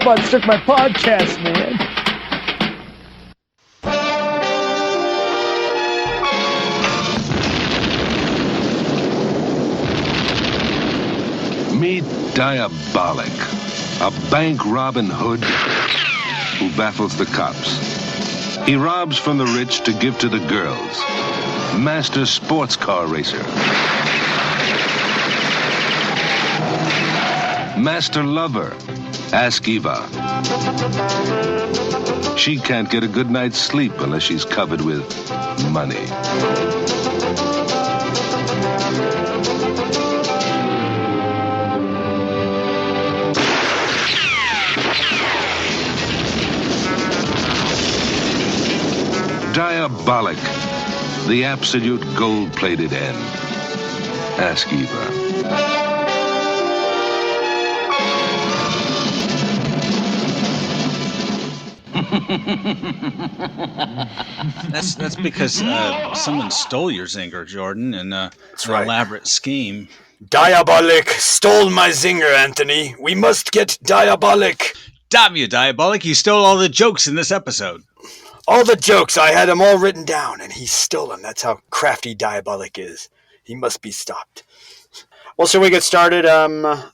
robots took my podcast, man. Meet Diabolik, a bank Robin Hood who baffles the cops. He robs from the rich to give to the girls. Master sports car racer. Master lover. Ask Eva. She can't get a good night's sleep unless she's covered with money. Diabolik, the absolute gold-plated end. Ask Eva. That's because someone stole your zinger, Jordan, in an elaborate scheme. Diabolik stole my zinger, Anthony. We must get Diabolik. Damn you, Diabolik! You stole all the jokes in this episode. All the jokes, I had them all written down, and he stole them. That's how crafty Diabolik is. He must be stopped. Well, shall we get started?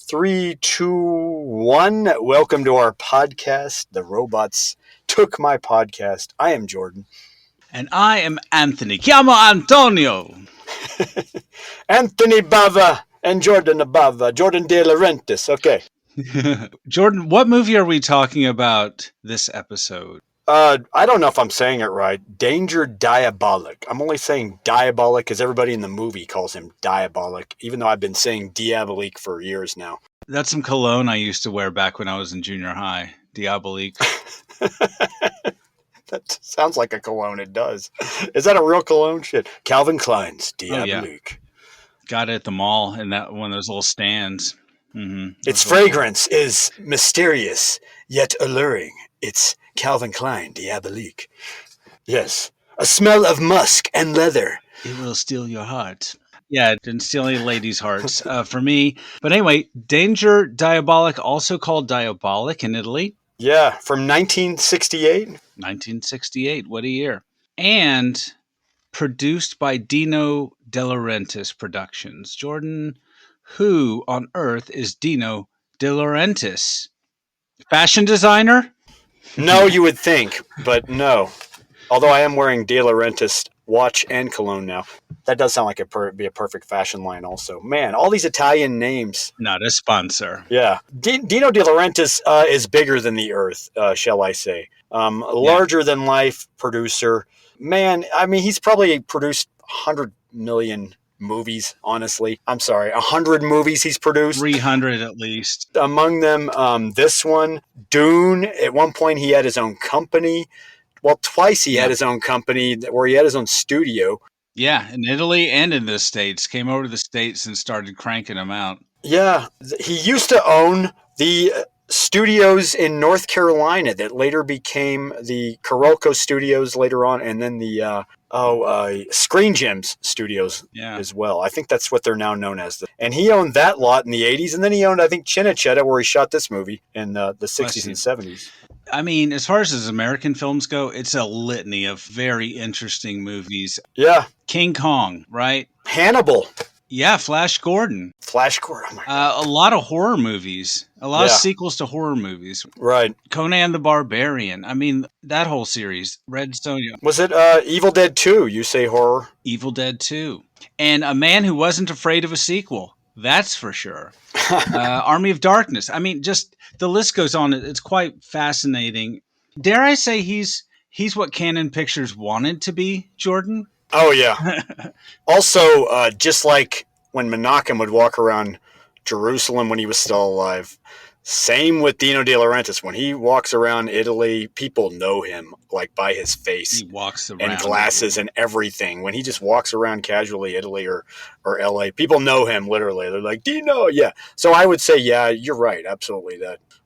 3, 2, 1. Welcome to our podcast. The robots took my podcast. I am Jordan. And I am Anthony. Chiamo Antonio. Anthony Bava and Jordan Abava. Jordan De Laurentiis. Okay. Jordan, what movie are we talking about this episode? I don't know if I'm saying it right. Danger Diabolik. I'm only saying Diabolik because everybody in the movie calls him Diabolik, even though I've been saying Diabolik for years now. That's some cologne I used to wear back when I was in junior high. Diabolik. That sounds like a cologne. It does. Is that a real cologne? Shit. Calvin Klein's Diabolik. Oh, yeah. Got it at the mall in that one of those little stands. Mm-hmm. Its fragrance is mysterious yet alluring. It's Calvin Klein Diabolik. Yes. A smell of musk and leather. It will steal your heart. Yeah, it didn't steal any ladies' hearts for me. But anyway, Danger Diabolik, also called Diabolik in Italy. Yeah, from 1968. 1968, what a year. And produced by Dino De Laurentiis Productions. Jordan, who on earth is Dino De Laurentiis? Fashion designer? No, you would think, but no. Although I am wearing De Laurentiis watch and cologne now. That does sound like it'd be a perfect fashion line also. Man, all these Italian names. Not a sponsor. Yeah. Dino De Laurentiis is bigger than the earth, shall I say. Larger than life producer. Man, I mean, he's probably produced 100 million movies, honestly. I'm sorry, 100 movies he's produced. 300 at least. Among them, this one, Dune. At one point, he had his own company. Well, twice he had his own company where he had his own studio. Yeah, in Italy and in the States. Came over to the States and started cranking them out. Yeah, he used to own the studios in North Carolina that later became the Carolco Studios later on, and then the Screen Gems Studios as well. I think that's what they're now known as. And he owned that lot in the 80s, and then he owned, I think, Cinecittà, where he shot this movie in the 60s and 70s. I mean, as far as his American films go, it's a litany of very interesting movies. Yeah. King Kong, right? Hannibal. Yeah, Flash Gordon. Flash Gordon. Oh my God. A lot of horror movies. A lot of sequels to horror movies. Right. Conan the Barbarian. I mean, that whole series. Red Sonja. Was it Evil Dead 2? You say horror? Evil Dead 2. And a man who wasn't afraid of a sequel. That's for sure. Army of Darkness. I mean, just the list goes on. It's quite fascinating. Dare I say he's what Canon Pictures wanted to be, Jordan? Oh, yeah. Also, just like when Menachem would walk around Jerusalem when he was still alive, same with Dino De Laurentiis. When he walks around Italy, people know him like by his face. He walks around. And glasses and everything. When he just walks around casually Italy or LA, people know him literally. They're like, Dino, yeah. So I would say, yeah, you're right. Absolutely.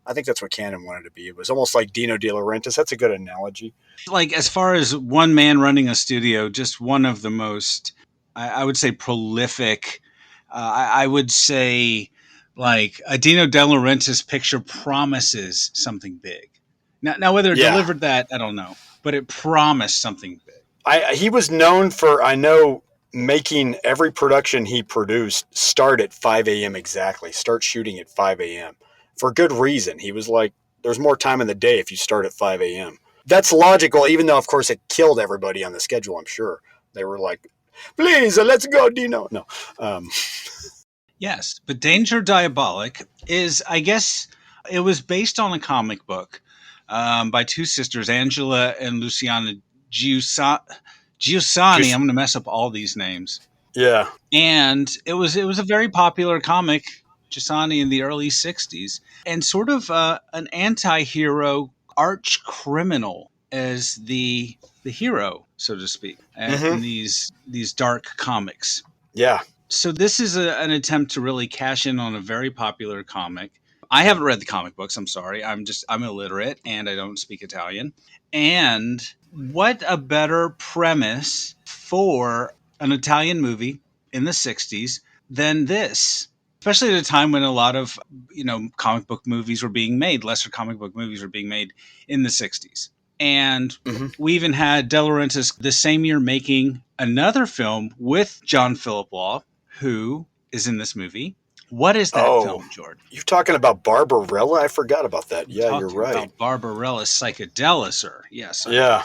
I think that's what Canon wanted to be. It was almost like Dino De Laurentiis. That's a good analogy. Like, as far as one man running a studio, just one of the most, I would say, prolific. I would say Like a Dino De Laurentiis picture promises something big. Now whether it delivered that, I don't know, but it promised something big. He was known for, I know, making every production he produced start at 5 a.m. exactly, start shooting at 5 a.m. for good reason. He was like, there's more time in the day if you start at 5 a.m. That's logical, even though, of course, it killed everybody on the schedule, I'm sure. They were like, please, let's go, Dino. No. Yes, but Danger Diabolik is, I guess, it was based on a comic book by two sisters, Angela and Luciana Giussani. I'm going to mess up all these names. Yeah. And it was a very popular comic, Giussani, in the early 60s, and sort of an anti-hero arch criminal as the hero, so to speak, in these dark comics. Yeah. So this is an attempt to really cash in on a very popular comic. I haven't read the comic books. I'm sorry. I'm illiterate and I don't speak Italian. And what a better premise for an Italian movie in the 60s than this, especially at a time when a lot of, comic book movies were being made, lesser comic book movies were being made in the 60s. And we even had De Laurentiis the same year making another film with John Philip Law, who is in this movie. What is that film, Jordan? You're talking about Barbarella? I forgot about that. Yeah, you're right. About Barbarella's Psychedelic, sir. Yes. Yeah.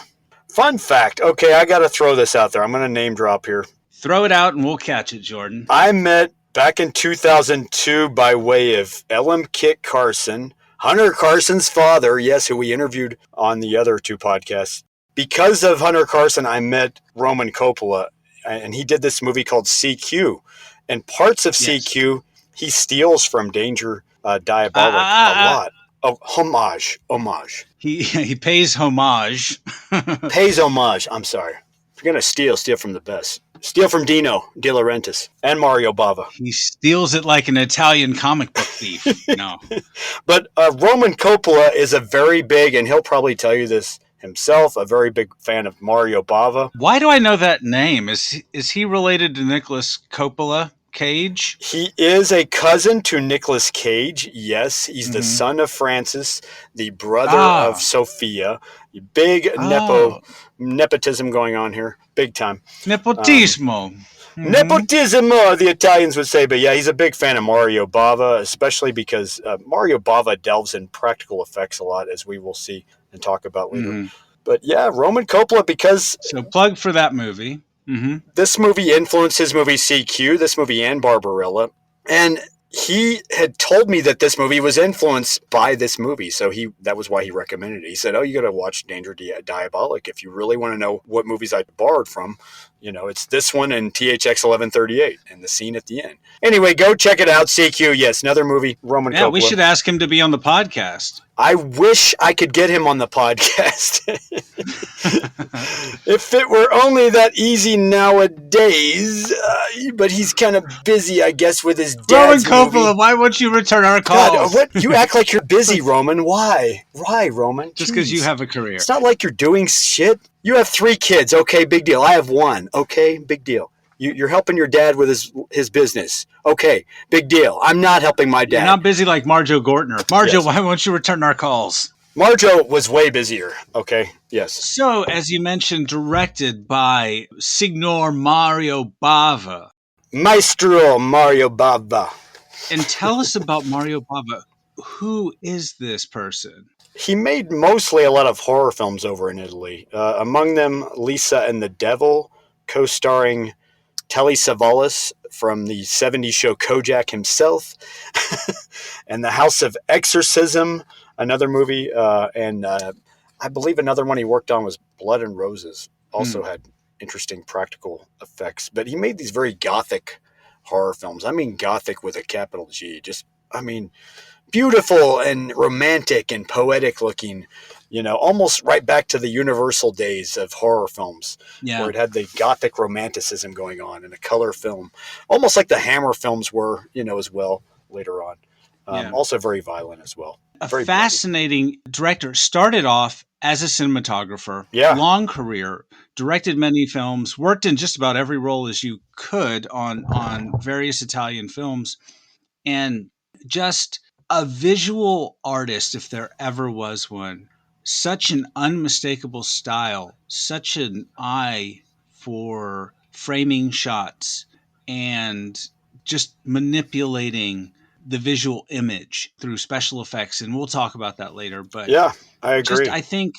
Fun fact. Okay, I got to throw this out there. I'm going to name drop here. Throw it out and we'll catch it, Jordan. I met back in 2002 by way of Ellen Kit Carson, Hunter Carson's father, yes, who we interviewed on the other two podcasts. Because of Hunter Carson, I met Roman Coppola, and he did this movie called CQ. And parts of CQ, he steals from Danger Diabolik a lot. Homage. He pays homage. Pays homage. I'm sorry. If you're going to steal from the best. Steal from Dino De Laurentiis and Mario Bava. He steals it like an Italian comic book thief. No. But Roman Coppola is a very big, and he'll probably tell you this himself, a very big fan of Mario Bava. Why do I know that name? Is he related to Nicolas Coppola? Cage? He is a cousin to Nicolas Cage. Yes, he's the son of Francis, the brother of Sophia. Big nepotism going on here, big time. Nepotismo. Nepotismo, the Italians would say. But yeah, he's a big fan of Mario Bava, especially because Mario Bava delves in practical effects a lot, as we will see and talk about later. But yeah, Roman Coppola, because... So plug for that movie. This movie influenced his movie CQ, this movie and Barbarella. And he had told me that this movie was influenced by this movie. So that was why he recommended it. He said, you got to watch Danger Diabolik if you really want to know what movies I borrowed from. It's this one and THX 1138 and the scene at the end. Anyway, go check it out. CQ, yes, another movie. Roman Coppola. Yeah, we should ask him to be on the podcast. I wish I could get him on the podcast. If it were only that easy nowadays. But he's kind of busy, I guess, with his dad's Roman Coppola, movie. Why won't you return our calls? God, you act like you're busy, Roman. Why? Why, Roman? Just because you have a career. It's not like you're doing shit. You have 3 kids. Okay, big deal. I have 1. Okay, big deal. You're helping your dad with his business. Okay, big deal. I'm not helping my dad. You're not busy like Marjo Gortner. Marjo, Why won't you return our calls? Marjo was way busier. Okay, yes. So, as you mentioned, directed by Signor Mario Bava. Maestro Mario Bava. And tell us about Mario Bava. Who is this person? He made mostly a lot of horror films over in Italy. Among them, Lisa and the Devil, co-starring Telly Savalas from the 70s show Kojak himself, and The House of Exorcism, another movie, and I believe another one he worked on was Blood and Roses. Also had interesting practical effects, but he made these very gothic horror films. I mean, gothic with a capital G. Beautiful and romantic and poetic looking, almost right back to the Universal days of horror films, where it had the gothic romanticism going on in a color film, almost like the Hammer films were, as well later on. Also very violent as well. Very fascinating director. Started off as a cinematographer, long career, directed many films, worked in just about every role as you could on various Italian films. And just a visual artist, if there ever was one. Such an unmistakable style, such an eye for framing shots and just manipulating the visual image through special effects. And we'll talk about that later. But Yeah, I just, agree. I think,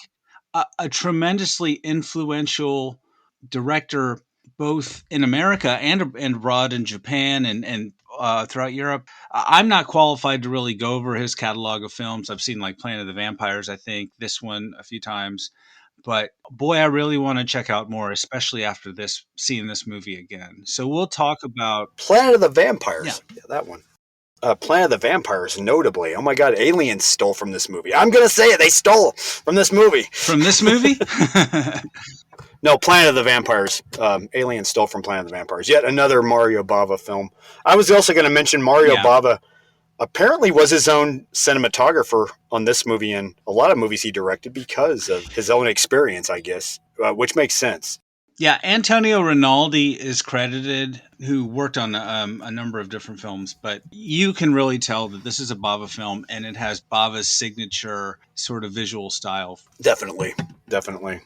a tremendously influential director, both in America and abroad in Japan and throughout Europe. I'm not qualified to really go over his catalog of films. I've seen like Planet of the Vampires, I think, this one a few times. But boy, I really want to check out more, especially after seeing this movie again. So we'll talk about, Planet of the yeah, Vampires. Yeah, that one. Planet of the Vampires, notably. Oh my God, aliens stole from this movie. I'm going to say it. They stole from this movie. from this movie. No, Planet of the Vampires. Aliens stole from Planet of the Vampires. Yet another Mario Bava film. I was also going to mention Mario Yeah. Bava apparently was his own cinematographer on this movie and a lot of movies he directed because of his own experience, I guess, which makes sense. Yeah, Antonio Rinaldi is credited, who worked on a number of different films, but you can really tell that this is a Bava film, and it has Bava's signature sort of visual style. Definitely. Definitely.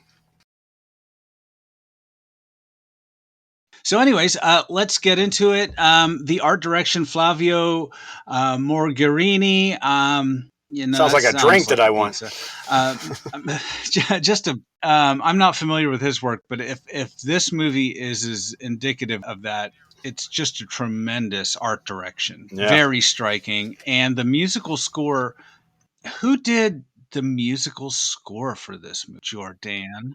So anyways, let's get into it. The art direction, Flavio Morgherini. Sounds like a drink that I want. I'm not familiar with his work, but if this movie is indicative of that, it's just a tremendous art direction. Yeah. Very striking. And the musical score, who did the musical score for this movie, Jordan?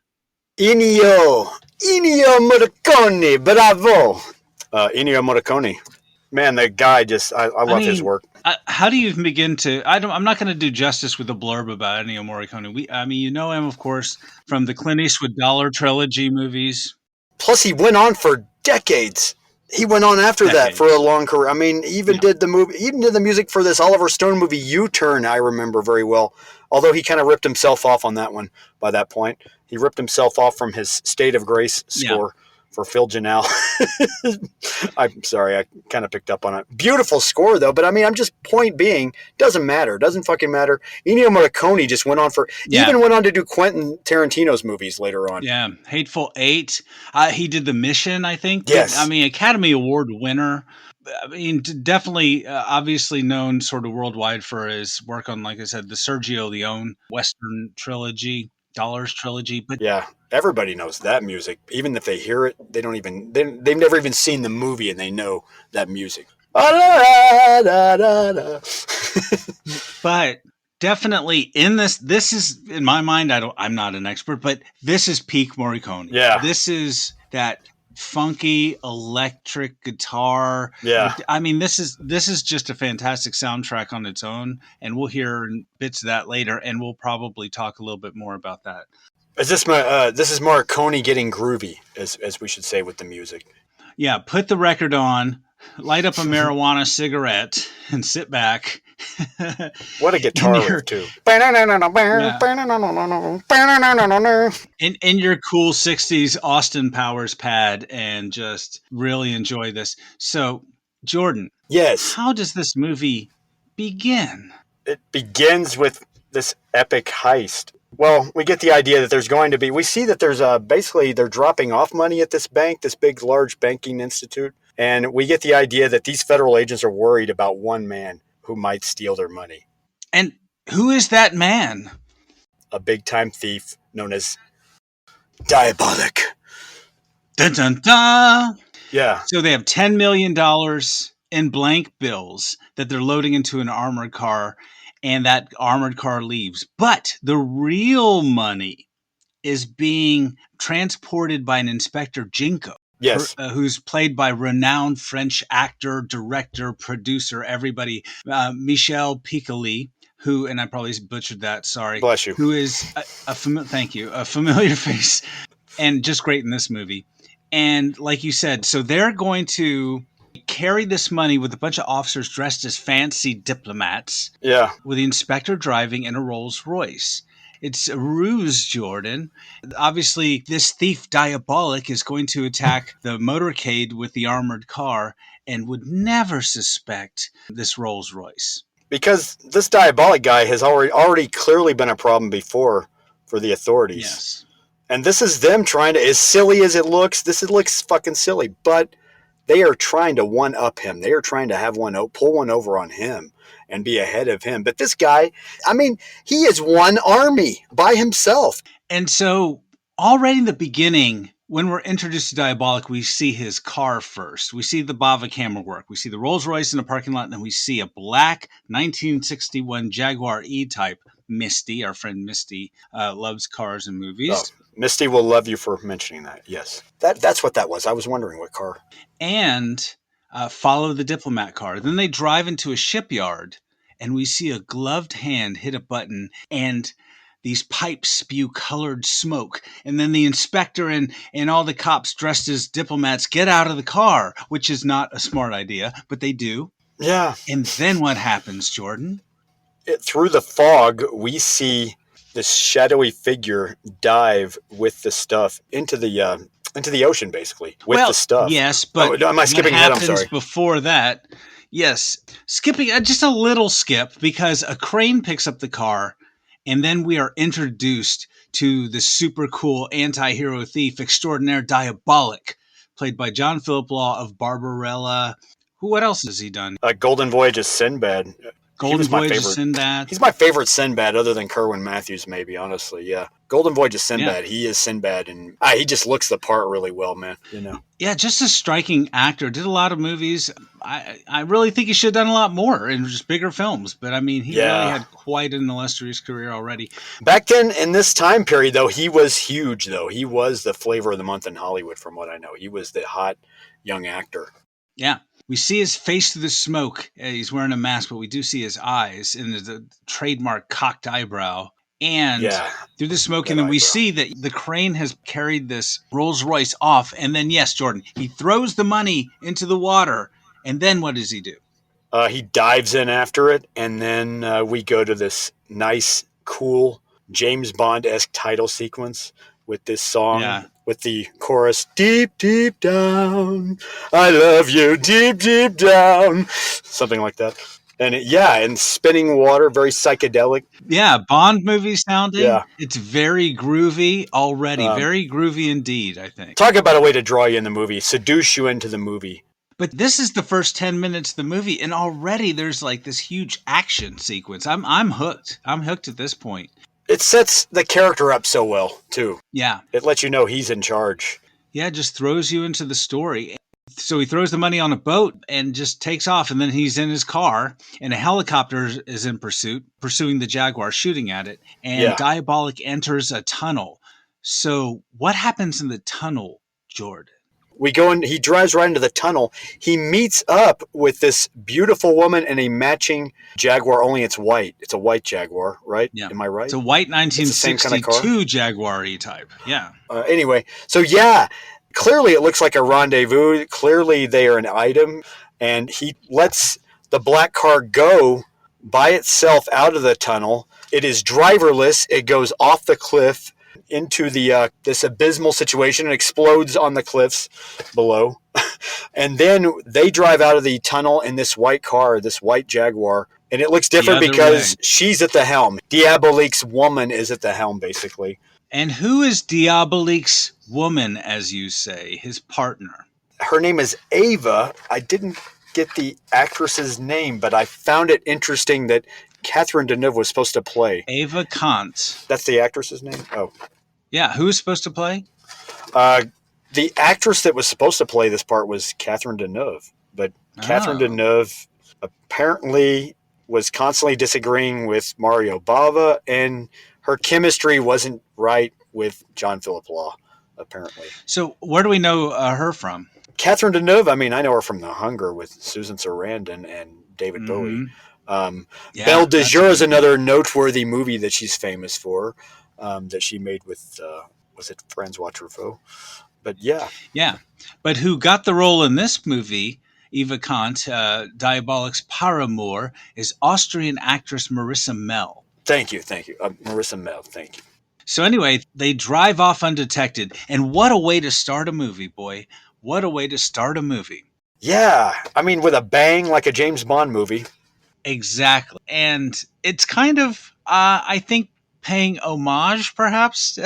Ennio Morricone, bravo. Ennio Morricone. Man, that guy I love his work. How do you even begin to? I'm not going to do justice with a blurb about Ennio Morricone. You know him, of course, from the Clint Eastwood Dollar Trilogy movies. Plus, he went on for decades. He went on after that for a long career. I mean, even did the music for this Oliver Stone movie U-Turn. I remember very well. Although he kind of ripped himself off on that one by that point. He ripped himself off from his State of Grace score for Phil Janelle. I'm sorry, I kind of picked up on it. Beautiful score, though, but I mean, I'm just point being, doesn't matter. Doesn't fucking matter. Ennio Morricone just went on even went on to do Quentin Tarantino's movies later on. Yeah, Hateful Eight. He did The Mission, I think. Yes. But, Academy Award winner. Definitely, obviously known sort of worldwide for his work on, like I said, the Sergio Leone Western trilogy, Dollars trilogy. But yeah, everybody knows that music. Even if they hear it, they've never even seen the movie and they know that music. But definitely in this is, in my mind, I'm not an expert, but this is peak Morricone. Yeah. This is that funky electric guitar. Yeah. This is just a fantastic soundtrack on its own, and we'll hear bits of that later, and we'll probably talk a little bit more about that. This is Morricone getting groovy, as we should say, with the music. Yeah, put the record on, light up a marijuana cigarette, and sit back. What a guitar riff, too. In your cool 60s Austin Powers pad and just really enjoy this. So, Jordan. Yes. How does this movie begin? It begins with this epic heist. Well, we get the idea that we see that there's basically they're dropping off money at this bank, this big, large banking institute. And we get the idea that these federal agents are worried about one man who might steal their money. And who is that man? A big-time thief known as Diabolik. Dun, dun, dun. Yeah. So they have $10 million in blank bills that they're loading into an armored car, and that armored car leaves. But the real money is being transported by an Inspector Jinko. Yes. Who's played by renowned French actor, director, producer, everybody, Michel Piccoli, who, and I probably butchered that, sorry. Bless you. Who is a familiar face, and just great in this movie. And like you said, so they're going to carry this money with a bunch of officers dressed as fancy diplomats. Yeah. With the inspector driving in a Rolls Royce. It's a ruse, Jordan. Obviously, this thief Diabolik is going to attack the motorcade with the armored car and would never suspect this Rolls Royce. Because this Diabolik guy has already clearly been a problem before for the authorities. Yes. And this is them trying to, as silly as it looks, looks fucking silly, but they are trying to one-up him. They are trying to have pull one over on him and be ahead of him. But this guy, I mean, he is one army by himself. And so already in the beginning, when we're introduced to Diabolik, we see his car first. We see the Bava camera work. We see the Rolls Royce in the parking lot, and then we see a black 1961 Jaguar E-Type. Misty, our friend Misty, loves cars and movies. Oh, Misty will love you for mentioning that. Yes, that's what that was. I was wondering what car. And follow the diplomat car. Then they drive into a shipyard, and we see a gloved hand hit a button, and these pipes spew colored smoke. And then the inspector and all the cops dressed as diplomats get out of the car, which is not a smart idea, but they do. Yeah. And then what happens, Jordan? Through the fog, we see this shadowy figure dive with the stuff into the ocean, basically, with the stuff. Yes, but am I skipping ahead? I'm sorry. Before that, yes, skipping just a little skip, because a crane picks up the car, and then we are introduced to the super cool anti-hero thief extraordinaire Diabolik, played by John Philip Law of Barbarella. What else has he done? Golden Voyage of Sinbad. Golden Voyage of Sinbad. He's my favorite Sinbad, other than Kerwin Matthews, maybe, honestly. Yeah. Golden Voyage of Sinbad. Yeah. He is Sinbad, and he just looks the part really well, man. You know. Yeah, just a striking actor. Did a lot of movies. I really think he should have done a lot more in just bigger films. But, I mean, he really had quite an illustrious career already. Back then, in this time period, though, he was huge, though. He was the flavor of the month in Hollywood, from what I know. He was the hot young actor. Yeah. We see his face through the smoke. He's wearing a mask, but we do see his eyes and the trademark cocked eyebrow. And through the smoke, and then we see that the crane has carried this Rolls Royce off. And then, yes, Jordan, he throws the money into the water. And then what does he do? He dives in after it. And then we go to this nice, cool James Bond-esque title sequence with this song, with the chorus, deep, deep down, I love you, deep, deep down, something like that. And and spinning water, very psychedelic. Yeah, Bond movie sounding. Yeah. It's very groovy already, very groovy indeed, I think. Talk about a way to draw you in the movie, seduce you into the movie. But this is the first 10 minutes of the movie, and already there's like this huge action sequence. I'm hooked. I'm hooked at this point. It sets the character up so well, too. Yeah. It lets you know he's in charge. Yeah, it just throws you into the story. So he throws the money on a boat and just takes off, and then he's in his car, and a helicopter is in pursuing the Jaguar, shooting at it, and Diabolik enters a tunnel. So what happens in the tunnel, Jordan? We go in, he drives right into the tunnel. He meets up with this beautiful woman in a matching Jaguar, only it's white. It's a white Jaguar, right? Yeah. Am I right? It's a white 1962 Jaguar E-Type. Yeah. Anyway, so clearly it looks like a rendezvous. Clearly they are an item. And he lets the black car go by itself out of the tunnel. It is driverless. It goes off the cliff into the this abysmal situation and explodes on the cliffs below. And then they drive out of the tunnel in this white car, this white Jaguar. And it looks different because she's at the helm. Diabolik's woman is at the helm, basically. And who is Diabolik's woman, as you say, his partner? Her name is Ava. I didn't get the actress's name, but I found it interesting that Catherine Deneuve was supposed to play. Ava Kant. That's the actress's name? Oh. Yeah, who was supposed to play? The actress that was supposed to play this part was Catherine Deneuve. But Catherine Deneuve apparently was constantly disagreeing with Mario Bava, and her chemistry wasn't right with John Philip Law, apparently. So where do we know her from? Catherine Deneuve, I mean, I know her from The Hunger with Susan Sarandon and David Bowie. Belle de Jour is another noteworthy movie that she's famous for, that she made with, was it Francois Truffaut? But Yeah. But who got the role in this movie, Eva Kant, Diabolik's paramour, is Austrian actress Marissa Mell. Thank you. Marissa Mel, thank you. So anyway, they drive off undetected. And what a way to start a movie, boy. What a way to start a movie. Yeah, I mean, with a bang like a James Bond movie. Exactly. And it's kind of, I think, paying homage, perhaps,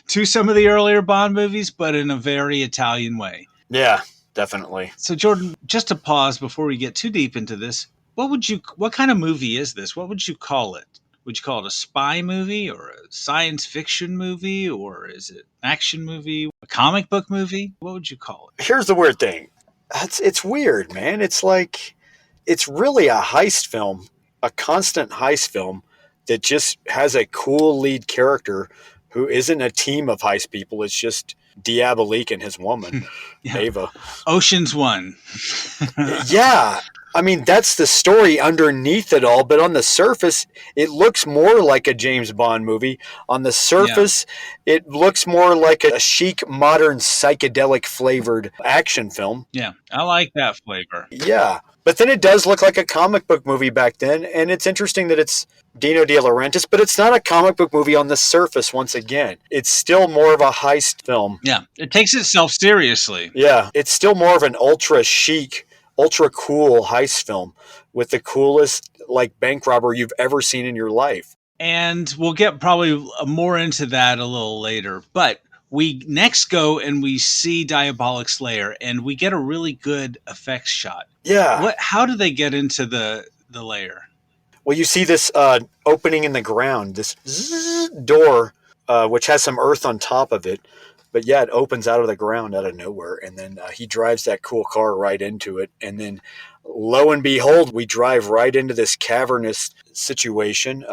to some of the earlier Bond movies, but in a very Italian way. Yeah, definitely. So, Jordan, just to pause before we get too deep into this, what kind of movie is this? What would you call it? Would you call it a spy movie or a science fiction movie, or is it an action movie, a comic book movie? What would you call it? Here's the weird thing. It's weird, man. It's like, it's really a heist film, a constant heist film that just has a cool lead character who isn't a team of heist people. It's just Diabolik and his woman, Yeah. Ava. Ocean's 1. Yeah. I mean, that's the story underneath it all, but on the surface, it looks more like a James Bond movie. On the surface, it looks more like a chic, modern, psychedelic flavored action film. Yeah, I like that flavor. Yeah. But then it does look like a comic book movie back then, and it's interesting that it's Dino De Laurentiis, but it's not a comic book movie on the surface once again. It's still more of a heist film. Yeah, it takes itself seriously. Yeah, it's still more of an ultra chic, ultra cool heist film with the coolest like bank robber you've ever seen in your life. And we'll get probably more into that a little later. But we next go and we see Diabolik's lair, and we get a really good effects shot. Yeah. How do they get into the lair? Well, you see this opening in the ground, this door, which has some earth on top of it. But yeah, it opens out of the ground out of nowhere. And then he drives that cool car right into it. And then lo and behold, we drive right into this cavernous situation.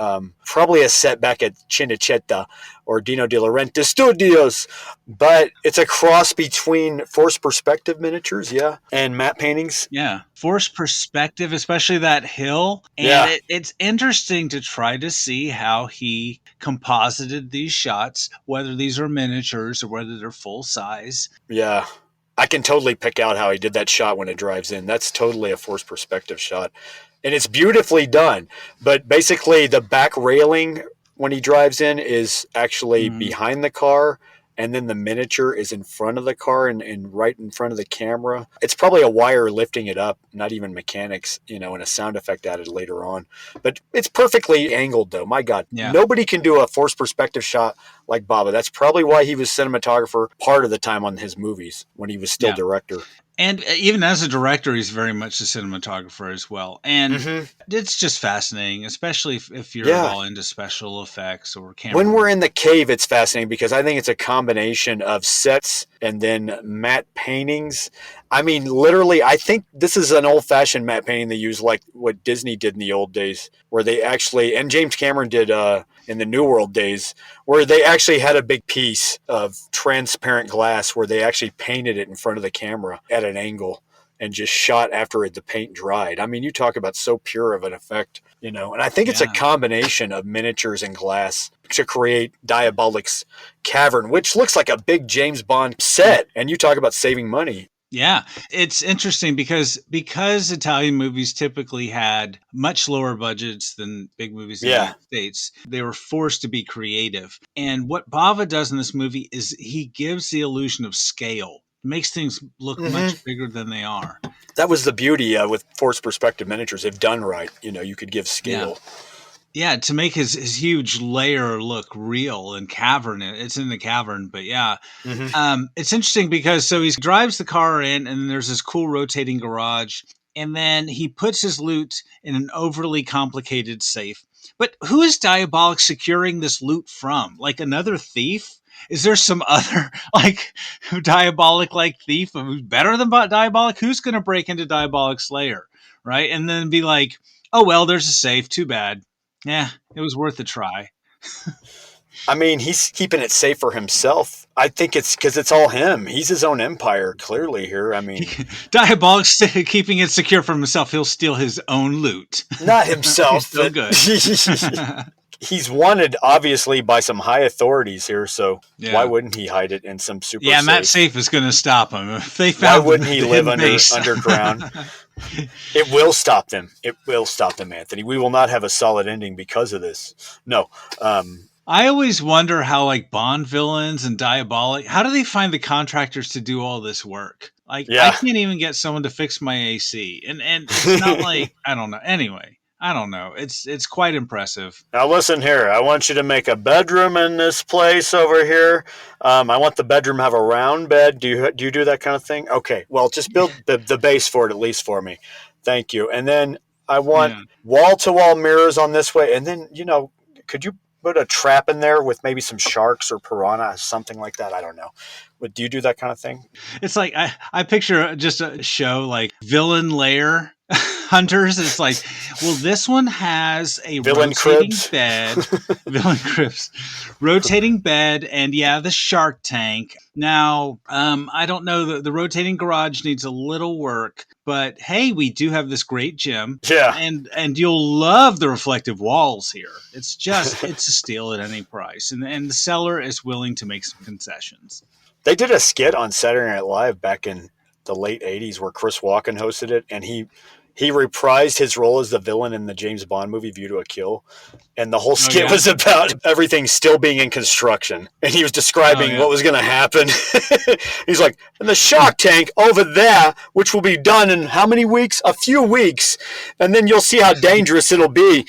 Probably a setback at Cinecittà or Dino De Laurentiis Studios. But it's a cross between forced perspective miniatures, and matte paintings. Yeah, forced perspective, especially that hill. And it's interesting to try to see how he composited these shots, whether these are miniatures or whether they're full size. Yeah. I can totally pick out how he did that shot when it drives in. That's totally a forced perspective shot. And it's beautifully done. But basically, the back railing when he drives in is actually behind the car. And then the miniature is in front of the car and right in front of the camera. It's probably a wire lifting it up, not even mechanics, and a sound effect added later on. But it's perfectly angled, though. My God, nobody can do a forced perspective shot like Bava. That's probably why he was cinematographer part of the time on his movies when he was still director. And even as a director, he's very much a cinematographer as well. And it's just fascinating, especially if you're all into special effects or camera. When we're in the cave, it's fascinating because I think it's a combination of sets and then matte paintings. I mean, literally, I think this is an old-fashioned matte painting they use like what Disney did in the old days, where they actually, and James Cameron did in the New World days, where they actually had a big piece of transparent glass where they actually painted it in front of the camera at an angle and just shot after the paint dried. I mean, you talk about so pure of an effect, and I think it's a combination of miniatures and glass to create Diabolik's cavern, which looks like a big James Bond set. And you talk about saving money. Yeah, it's interesting because Italian movies typically had much lower budgets than big movies in the United States. They were forced to be creative. And what Bava does in this movie is he gives the illusion of scale. Makes things look much bigger than they are. That was the beauty with forced perspective miniatures. If done right, you could give scale. Yeah, to make his huge lair look real and cavern. It's in the cavern, but it's interesting because he drives the car in, and there's this cool rotating garage, and then he puts his loot in an overly complicated safe. But who is Diabolik securing this loot from? Like another thief? Is there some other Diabolik thief who's better than Diabolik? Who's going to break into Diabolik's lair, right? And then be like, oh well, there's a safe. Too bad. Yeah, it was worth a try. I mean, he's keeping it safe for himself. I think it's because it's all him. He's his own empire, clearly, here. I mean... Diabolik's keeping it secure from himself. He'll steal his own loot. Not himself. So good. he's wanted, obviously, by some high authorities here, so Yeah. why wouldn't he hide it in some super Yeah, safe? Matt Safe is going to stop him. If they Why found wouldn't he the live hidden base. underground? It will stop them. It will stop them, Anthony. We will not have a solid ending because of this. No. I always wonder how like Bond villains and Diabolik, how do they find the contractors to do all this work? Like I Yeah. can't even get someone to fix my AC. And it's not like I don't know. Anyway, I don't know. It's quite impressive. Now listen here. I want you to make a bedroom in this place over here. I want the bedroom to have a round bed. Do you do that kind of thing? Okay. Well, just build the base for it at least for me. Thank you. And then I want wall-to-wall mirrors on this way. And then, could you put a trap in there with maybe some sharks or piranha, something like that? I don't know. But do you do that kind of thing? It's like I picture just a show like Villain Lair Hunters. It's like, well, this one has a Villain rotating cribs. bed, Villain Cribs, rotating bed, and the Shark Tank. Now, I don't know, the rotating garage needs a little work, but hey, we do have this great gym. Yeah. And you'll love the reflective walls here. It's a steal at any price. And the seller is willing to make some concessions. They did a skit on Saturday Night Live back in the late 80s where Chris Walken hosted it, and he reprised his role as the villain in the James Bond movie View to a Kill. And the whole skit was about everything still being in construction. And he was describing what was going to happen. He's like, and the Shark Tank over there, which will be done in how many weeks? A few weeks. And then you'll see how dangerous it'll be.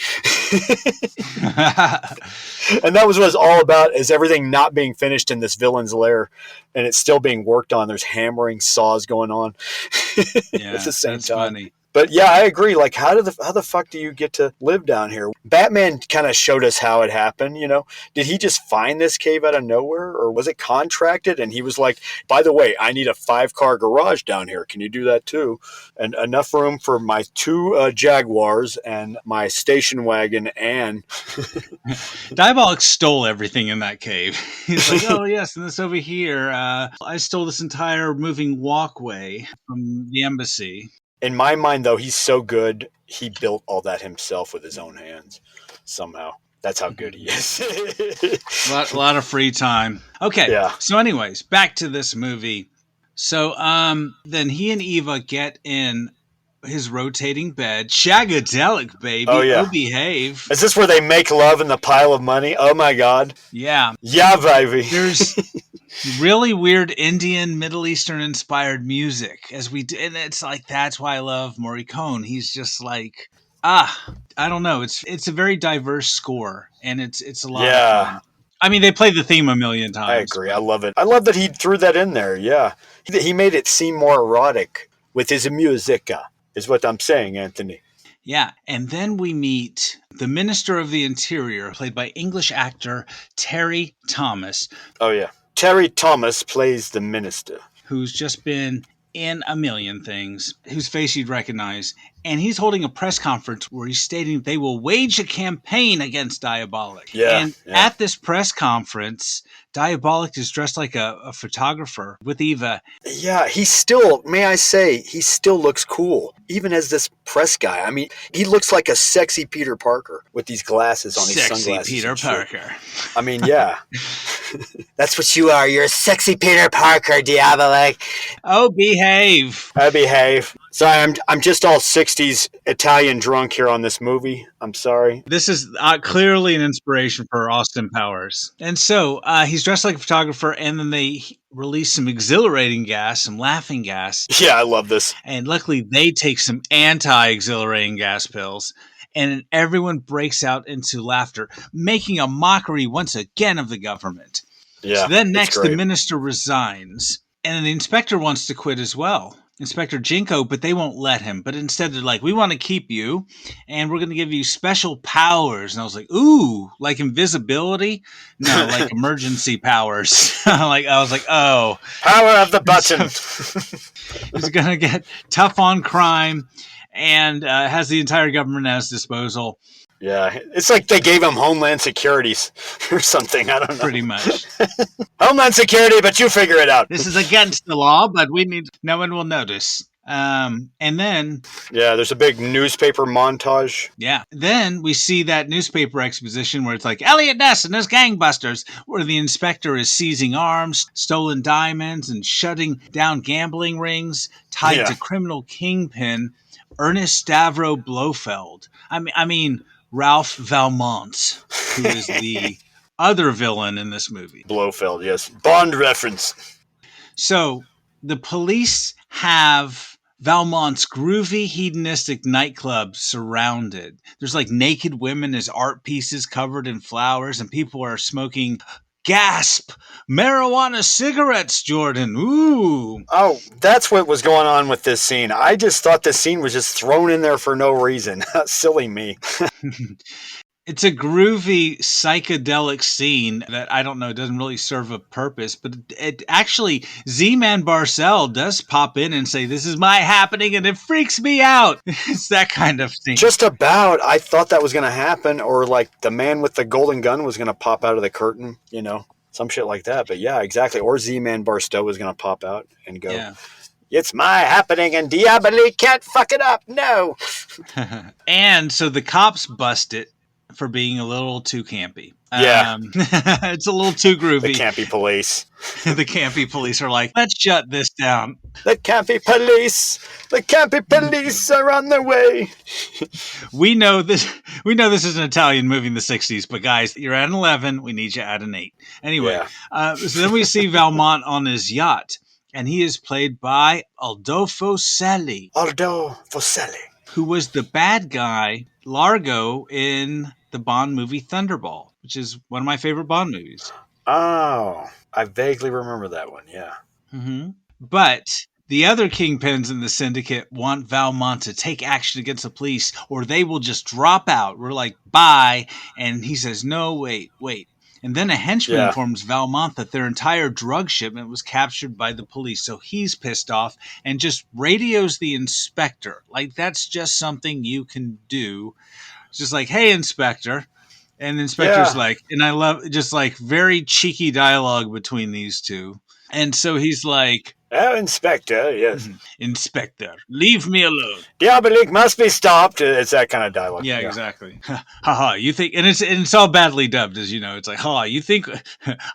And that was what it's all about, is everything not being finished in this villain's lair. And it's still being worked on. There's hammering saws going on at the same time. Funny. But yeah, I agree. Like, how the fuck do you get to live down here? Batman kind of showed us how it happened. Did he just find this cave out of nowhere, or was it contracted? And he was like, by the way, I need a 5-car garage down here. Can you do that too? And enough room for my 2 Jaguars and my station wagon. And Diabolik stole everything in that cave. He's like, oh yes, and this over here. I stole this entire moving walkway from the embassy. In my mind, though, he's so good, he built all that himself with his own hands somehow. That's how good he is. A lot of free time. Okay. Yeah. So anyways, back to this movie. So then he and Eva get in his rotating bed. Shagadelic, baby. Oh, yeah. Oh, behave. Is this where they make love in the pile of money? Oh, my God. Yeah. Yeah, baby. There's really weird Indian, Middle Eastern inspired music and it's like, that's why I love Morricone. He's just like, I don't know. It's a very diverse score, and it's a lot of fun. I mean, they play the theme a million times. I agree. I love it. I love that he threw that in there. Yeah. He made it seem more erotic with his musica, is what I'm saying, Anthony. Yeah. And then we meet the Minister of the Interior, played by English actor Terry Thomas. Oh, yeah. Terry Thomas plays the minister, who's just been in a million things, whose face you'd recognize. And he's holding a press conference where he's stating they will wage a campaign against Diabolik. Yeah, at this press conference, Diabolik is dressed like a photographer with Eva. Yeah, he still looks cool, even as this press guy. I mean, he looks like a sexy Peter Parker with these glasses on, these sunglasses. Sexy Peter Parker. I mean, yeah. That's what you are. You're a sexy Peter Parker, Diabolik. Oh, behave. I behave. Sorry, I'm just all 60s Italian drunk here on this movie. I'm sorry. This is clearly an inspiration for Austin Powers. And so he's dressed like a photographer, and then they release some exhilarating gas, some laughing gas. Yeah, I love this. And luckily, they take some anti-exhilarating gas pills. And everyone breaks out into laughter, making a mockery once again of the government. Yeah. So then next, the minister resigns, and the inspector wants to quit as well. Inspector Jinko, but they won't let him. But instead they're like, we want to keep you, and we're going to give you special powers. And I was like, ooh, like invisibility? No, like emergency powers. I was like, oh. Power of the button. He's going to get tough on crime and has the entire government at his disposal. Yeah, it's like they gave him Homeland Security or something. I don't know. Pretty much. Homeland Security, but you figure it out. This is against the law, but no one will notice. And then, Yeah, there's a big newspaper montage. yeah, then we see that newspaper exposition where it's like Elliot Ness and his gangbusters, where the inspector is seizing arms, stolen diamonds, and shutting down gambling rings tied Yeah. to criminal kingpin Ernest Stavro Blofeld. I mean Ralph Valmont, who is the other villain in this movie. Blofeld, yes. Bond reference. So the police have Valmont's groovy, hedonistic nightclub surrounded. There's like naked women as art pieces covered in flowers, and people are smoking, gasp, marijuana cigarettes, Jordan. Ooh. Oh, that's what was going on with this scene. I just thought this scene was just thrown in there for no reason. Silly me. It's a groovy psychedelic scene that I don't know doesn't really serve a purpose, but it actually Z-Man Barcel does pop in and say, "This is my happening," and it freaks me out. It's that kind of scene. Just about. I thought that was going to happen, or like the man with the golden gun was going to pop out of the curtain, some shit like that. But yeah, exactly. Or Z-Man Barstow was going to pop out and go, Yeah. "It's my happening, and Diabolik can't fuck it up." No. And so the cops bust it for being a little too campy. Yeah. It's a little too groovy. The campy police. The campy police are like, let's shut this down. The campy police. The campy police are on their way. We know this is an Italian movie in the 60s, but guys, you're at an 11. We need you at an 8. Anyway, so then we see Valmont on his yacht, and he is played by Aldo Fosselli. Aldo Fosselli. Who was the bad guy, Largo, in the Bond movie Thunderball, which is one of my favorite Bond movies. Oh, I vaguely remember that one, yeah. Mm-hmm. But the other kingpins in the syndicate want Valmont to take action against the police, or they will just drop out. We're like, bye. And he says, no, wait. And then a henchman informs Valmont that their entire drug shipment was captured by the police. So he's pissed off and just radios the inspector. Like, that's just something you can do. It's just like, hey, inspector. And the inspector's like, and I love just like very cheeky dialogue between these two. And so he's like, "Oh, Inspector, yes. Inspector, leave me alone. Diabolik must be stopped." It's that kind of dialogue. Yeah, exactly. Haha, you think, and it's all badly dubbed, as you know. It's like, ha, you think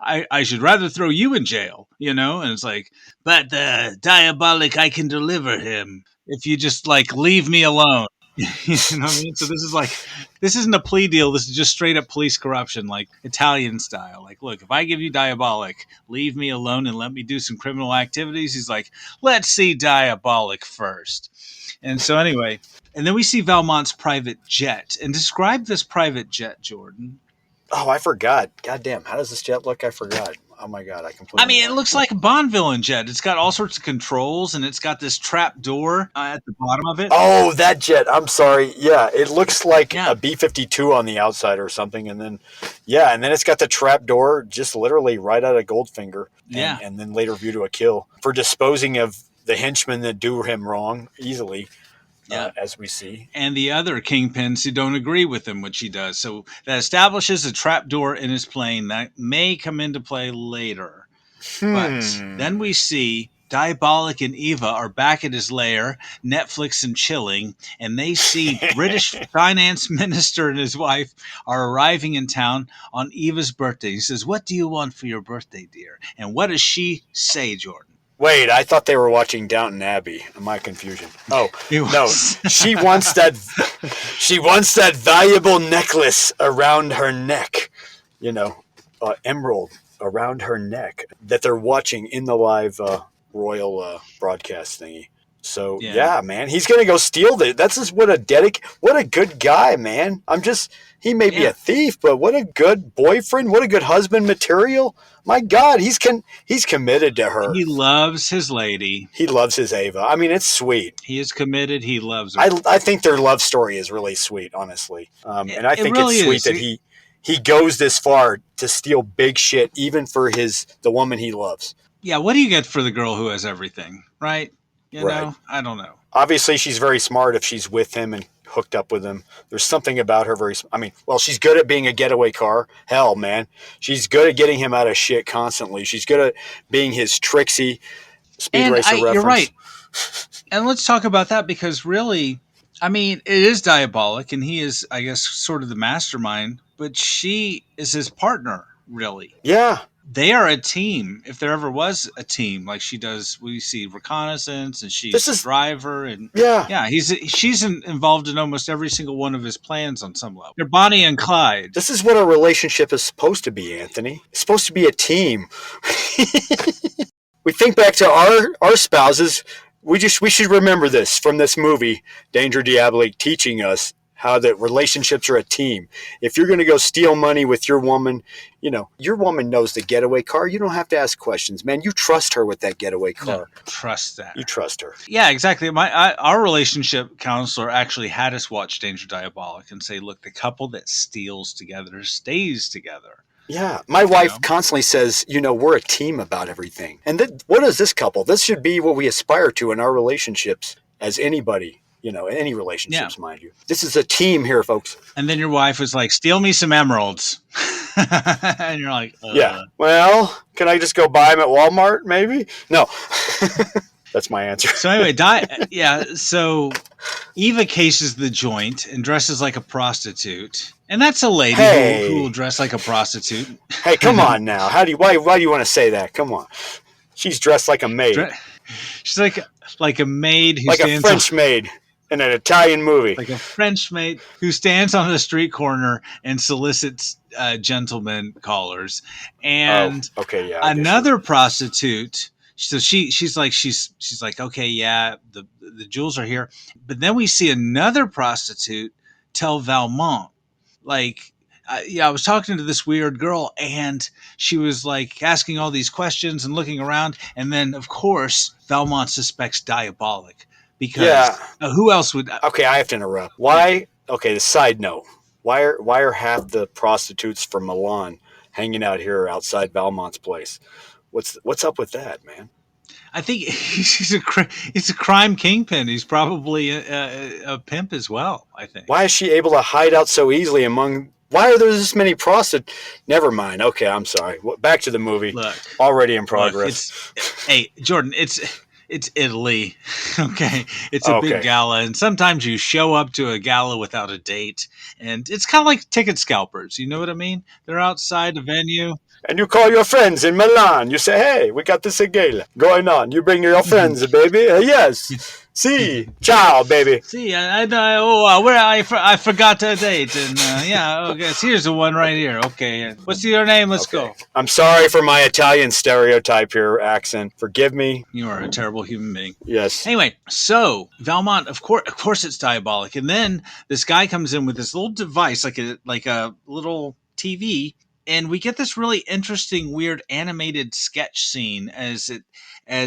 I should rather throw you in jail, And it's like, but Diabolik, I can deliver him if you just like leave me alone. You know what I mean? So this isn't a plea deal. This is just straight up police corruption, like Italian style. Like, look, if I give you Diabolik, leave me alone and let me do some criminal activities. He's like, let's see Diabolik first. And so anyway, and then we see Valmont's private jet. And describe this private jet, Jordan. Oh, I forgot. God damn. How does this jet look? I forgot. Oh my God. It looks like a Bond villain jet. It's got all sorts of controls, and it's got this trap door at the bottom of it. Oh, that jet. I'm sorry. Yeah, it looks like a B-52 on the outside or something. And then, and then it's got the trap door just literally right out of Goldfinger. And then later view to a kill for disposing of the henchmen that do him wrong easily. As we see. And the other kingpins who don't agree with him, which he does. So that establishes a trapdoor in his plane that may come into play later. But then we see Diabolik and Eva are back at his lair, Netflix and chilling, and they see British finance minister and his wife are arriving in town on Eva's birthday. He says, "What do you want for your birthday, dear?" And what does she say, Jordan? Wait, I thought they were watching Downton Abbey. My confusion. Oh, no. She wants that valuable necklace around her neck. Emerald around her neck that they're watching in the live royal broadcast thingy. So, man, he's going to go steal this. That's just what a good guy, man. He may be a thief, but what a good boyfriend. What a good husband material. My God, he's committed to her. He loves his lady. He loves his Ava. I mean, it's sweet. He is committed. He loves her. I think their love story is really sweet, honestly. And I think it's sweet that he goes this far to steal big shit, even for the woman he loves. Yeah, what do you get for the girl who has everything, right? You know, I don't know. Obviously, she's very smart if she's with him and hooked up with him. There's something about her she's good at being a getaway car. Hell, man. She's good at getting him out of shit constantly. She's good at being his tricksy Speed Racer reference. You're right. And let's talk about that because really, I mean, it is Diabolik and he is, I guess, sort of the mastermind, but she is his partner, really. Yeah. They are a team. If there ever was a team, like she does, we see reconnaissance, and she's the driver, and yeah, she's involved in almost every single one of his plans on some level. They're Bonnie and Clyde. This is what a relationship is supposed to be, Anthony. It's supposed to be a team. We think back to our spouses. We should remember this from this movie, Danger Diabolik, teaching us how that relationships are a team. If you're going to go steal money with your woman, your woman knows the getaway car. You don't have to ask questions, man. You trust her with that getaway car. No, trust that. You trust her. Yeah, exactly. Our relationship counselor actually had us watch Danger Diabolik and say, look, the couple that steals together stays together. Yeah, my wife constantly says, we're a team about everything. And what is this couple? This should be what we aspire to in our relationships as anybody. Any relationships, mind you. This is a team here, folks. And then your wife was like, steal me some emeralds. And you're like, yeah. Well, can I just go buy them at Walmart, maybe? No. That's my answer. So anyway, so Eva cases the joint and dresses like a prostitute. And that's a lady who will dress like a prostitute. Hey, come on now. Why do you want to say that? Come on. She's dressed like a maid. She's like a maid who like a French maid. In an Italian movie. Like a French maid who stands on the street corner and solicits gentlemen callers. And another prostitute, so she's like, okay, yeah, the jewels are here. But then we see another prostitute tell Valmont, like, I was talking to this weird girl and she was like asking all these questions and looking around. And then, of course, Valmont suspects Diabolik. Because who else would? Okay, I have to interrupt. Why? Okay, the side note. Why are half the prostitutes from Milan hanging out here outside Valmont's place? What's up with that, man? I think he's a crime kingpin. He's probably a pimp as well, I think. Why is she able to hide out so easily among? Why are there this many prostitutes? Never mind. Okay, I'm sorry. Back to the movie. Look, already in progress. Hey, Jordan, It's Italy, okay? It's a big gala, and sometimes you show up to a gala without a date, and it's kind of like ticket scalpers. You know what I mean? They're outside the venue. And you call your friends in Milan. You say, hey, we got this gala going on. You bring your friends, baby. Yes. See, ciao, baby. See, I forgot a date, and okay. So here's the one right here. Okay, what's your name? Let's go. I'm sorry for my Italian stereotype here, accent. Forgive me. You are a terrible human being. Yes. Anyway, so Valmont, of course, it's Diabolik, and then this guy comes in with this little device, like a little TV. And we get this really interesting, weird animated sketch scene as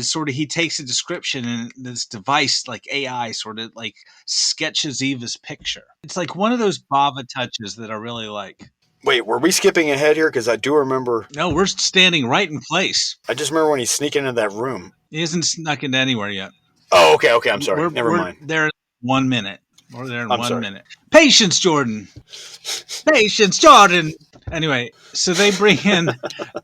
sort of he takes a description and this device, like AI, sort of like sketches Eva's picture. It's like one of those Bava touches that I really like. Wait, were we skipping ahead here? Because I do remember. No, we're standing right in place. I just remember when he's sneaking into that room. He hasn't snuck into anywhere yet. Oh, okay. I'm sorry. Never mind. There in 1 minute. We're there in 1 minute. Patience, Jordan. Patience, Jordan. Anyway, so they bring in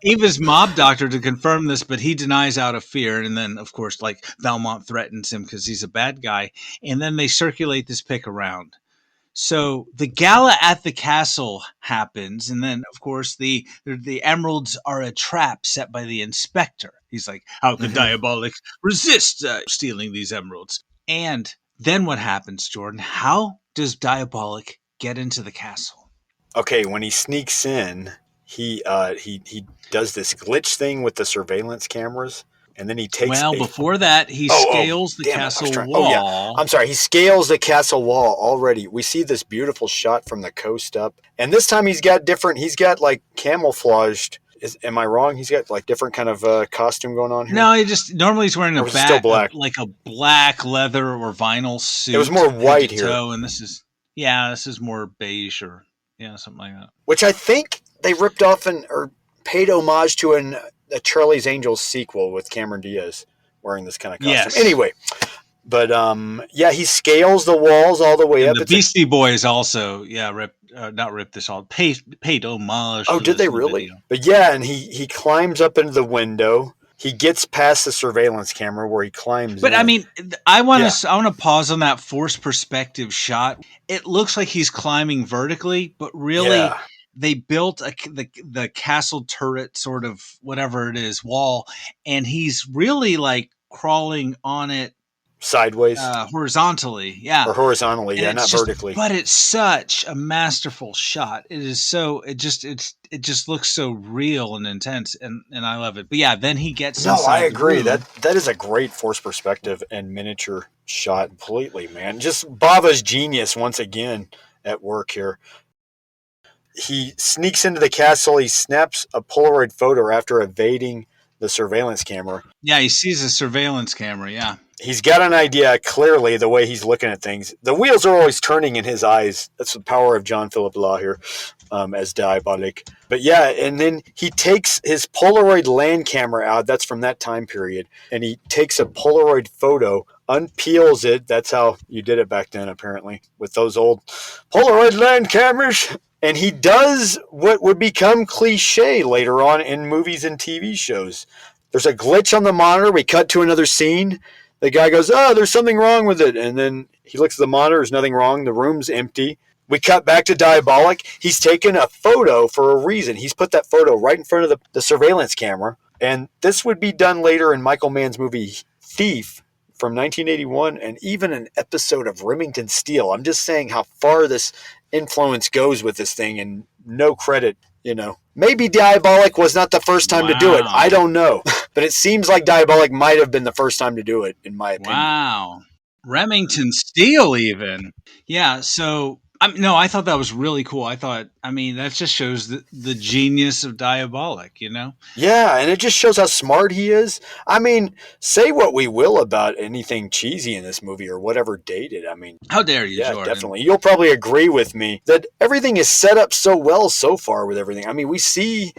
Eva's mob doctor to confirm this, but he denies out of fear. And then, of course, like Valmont threatens him because he's a bad guy. And then they circulate this pic around. So the gala at the castle happens. And then, of course, the emeralds are a trap set by the inspector. He's like, how could Diabolik resist stealing these emeralds? And then what happens, Jordan? How does Diabolik get into the castle? Okay, when he sneaks in, he does this glitch thing with the surveillance cameras, and then he takes. Well, before that, he scales the castle wall. Oh yeah, I'm sorry. He scales the castle wall already. We see this beautiful shot from the coast up, and this time he's got like camouflaged. Am I wrong? He's got like different kind of costume going on here. No, normally he's wearing still black. like a black leather or vinyl suit. It was more white here, and this is more beige or. Yeah, something like that. Which I think they ripped off or paid homage to a Charlie's Angels sequel with Cameron Diaz wearing this kind of costume. Yes. Anyway, but he scales the walls all the way up. The Beastie Boys also, not ripped this all, paid homage. Oh, did they really? Video. But yeah, and he climbs up into the window. he gets past the surveillance camera where he climbs But in. I mean, I want to pause on that forced perspective shot. It looks like he's climbing vertically, but really they built the castle turret sort of whatever it is wall, and he's really like crawling on it sideways horizontally. Yeah. or horizontally, And not vertically. But it's such a masterful shot. It is so it just looks so real and intense, and I love it. But yeah, then he gets inside. I agree. The room. That is a great forced perspective and miniature shot completely, man. Just Bava's genius once again at work here. He sneaks into the castle. He snaps a Polaroid photo after evading the surveillance camera. Yeah, he sees a surveillance camera. Yeah. He's got an idea, clearly, the way he's looking at things. The wheels are always turning in his eyes. That's the power of John Philip Law here as Diabolik. But yeah, and then he takes his Polaroid land camera out. That's from that time period. And he takes a Polaroid photo, unpeels it. That's how you did it back then, apparently, with those old Polaroid land cameras. And he does what would become cliche later on in movies and TV shows. There's a glitch on the monitor. We cut to another scene. The guy goes, oh, there's something wrong with it. And then he looks at the monitor. There's nothing wrong. The room's empty. We cut back to Diabolik. He's taken a photo for a reason. He's put that photo right in front of the surveillance camera. And this would be done later in Michael Mann's movie Thief from 1981 and even an episode of Remington Steele. I'm just saying how far this influence goes with this thing, and no credit, Maybe Diabolik was not the first time to do it. I don't know. But it seems like Diabolik might have been the first time to do it, in my opinion. Wow. Remington Steele even. Yeah, so I thought that was really cool. That just shows the genius of Diabolik, Yeah, and it just shows how smart he is. Say what we will about anything cheesy in this movie or whatever dated. How dare you, yeah, Jordan? Definitely. You'll probably agree with me that everything is set up so well so far with everything. We see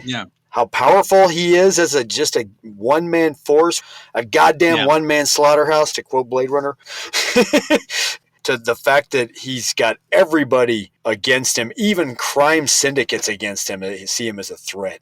how powerful he is as just a one-man force, a goddamn one-man slaughterhouse, to quote Blade Runner. To the fact that he's got everybody against him, even crime syndicates against him, they see him as a threat.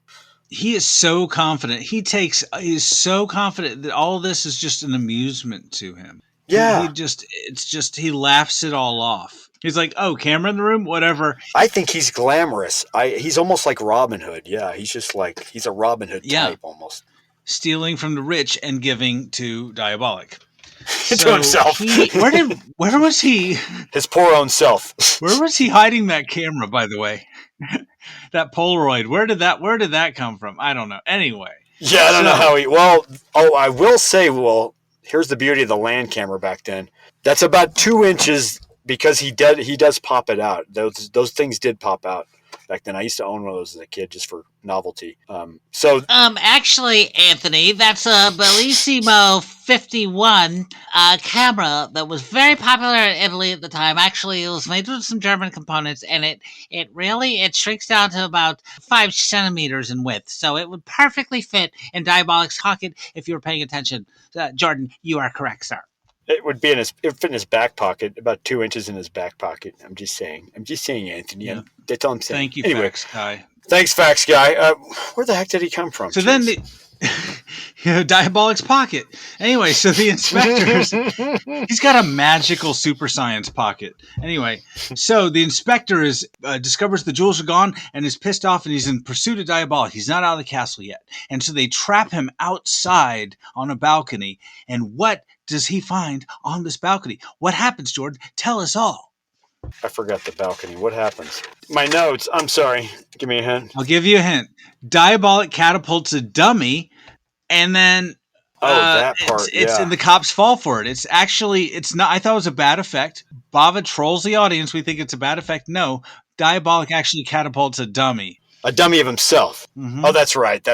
He is so confident. He's so confident that all this is just an amusement to him. Yeah. He laughs it all off. He's like, oh, camera in the room? Whatever. I think he's glamorous. He's almost like Robin Hood. Yeah, he's just like, he's a Robin Hood type almost. Stealing from the rich and giving to Diabolik. To himself. Where was he? His poor own self. Where was he hiding that camera, by the way? That Polaroid. Where did that come from? I don't know. Anyway. Yeah, I don't know how I will say, here's the beauty of the land camera back then. That's about 2 inches because he does pop it out. Those things did pop out back then. I used to own one of those as a kid just for novelty. Actually, Anthony, that's a Bellissimo 51 camera that was very popular in Italy at the time. Actually, it was made with some German components, and it shrinks down to about 5 centimeters in width. So it would perfectly fit in Diabolik's pocket if you were paying attention. Jordan, you are correct, sir. It would be it would fit in his back pocket, about 2 inches in his back pocket. I'm just saying, Anthony. Yeah. That's all I'm saying. Thank you, Facts Guy. Thanks, Facts Guy. Where the heck did he come from? So then Diabolik's pocket. Anyway, so the inspectors, he's got a magical super science pocket. Anyway, so the inspector discovers the jewels are gone and is pissed off, and he's in pursuit of Diabolik. He's not out of the castle yet. And so they trap him outside on a balcony. And what does he find on this balcony? What happens, Jordan? Tell us all. I forgot the balcony. What happens? My notes. I'm sorry. Give me a hint. I'll give you a hint. Diabolik catapults a dummy, and then that part. And the cops fall for it. It's not. I thought it was a bad effect. Bava trolls the audience. We think it's a bad effect. No, Diabolik actually catapults a dummy. A dummy of himself. Mm-hmm. Oh, that's right.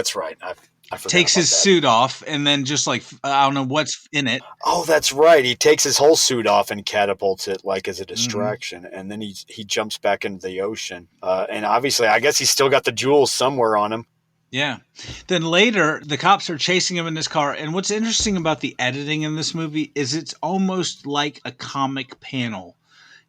I takes his suit off and then just I don't know what's in it. Oh, that's right. He takes his whole suit off and catapults it as a distraction. Mm-hmm. And then he jumps back into the ocean. And obviously, I guess he's still got the jewels somewhere on him. Yeah. Then later, the cops are chasing him in his car. And what's interesting about the editing in this movie is it's almost like a comic panel.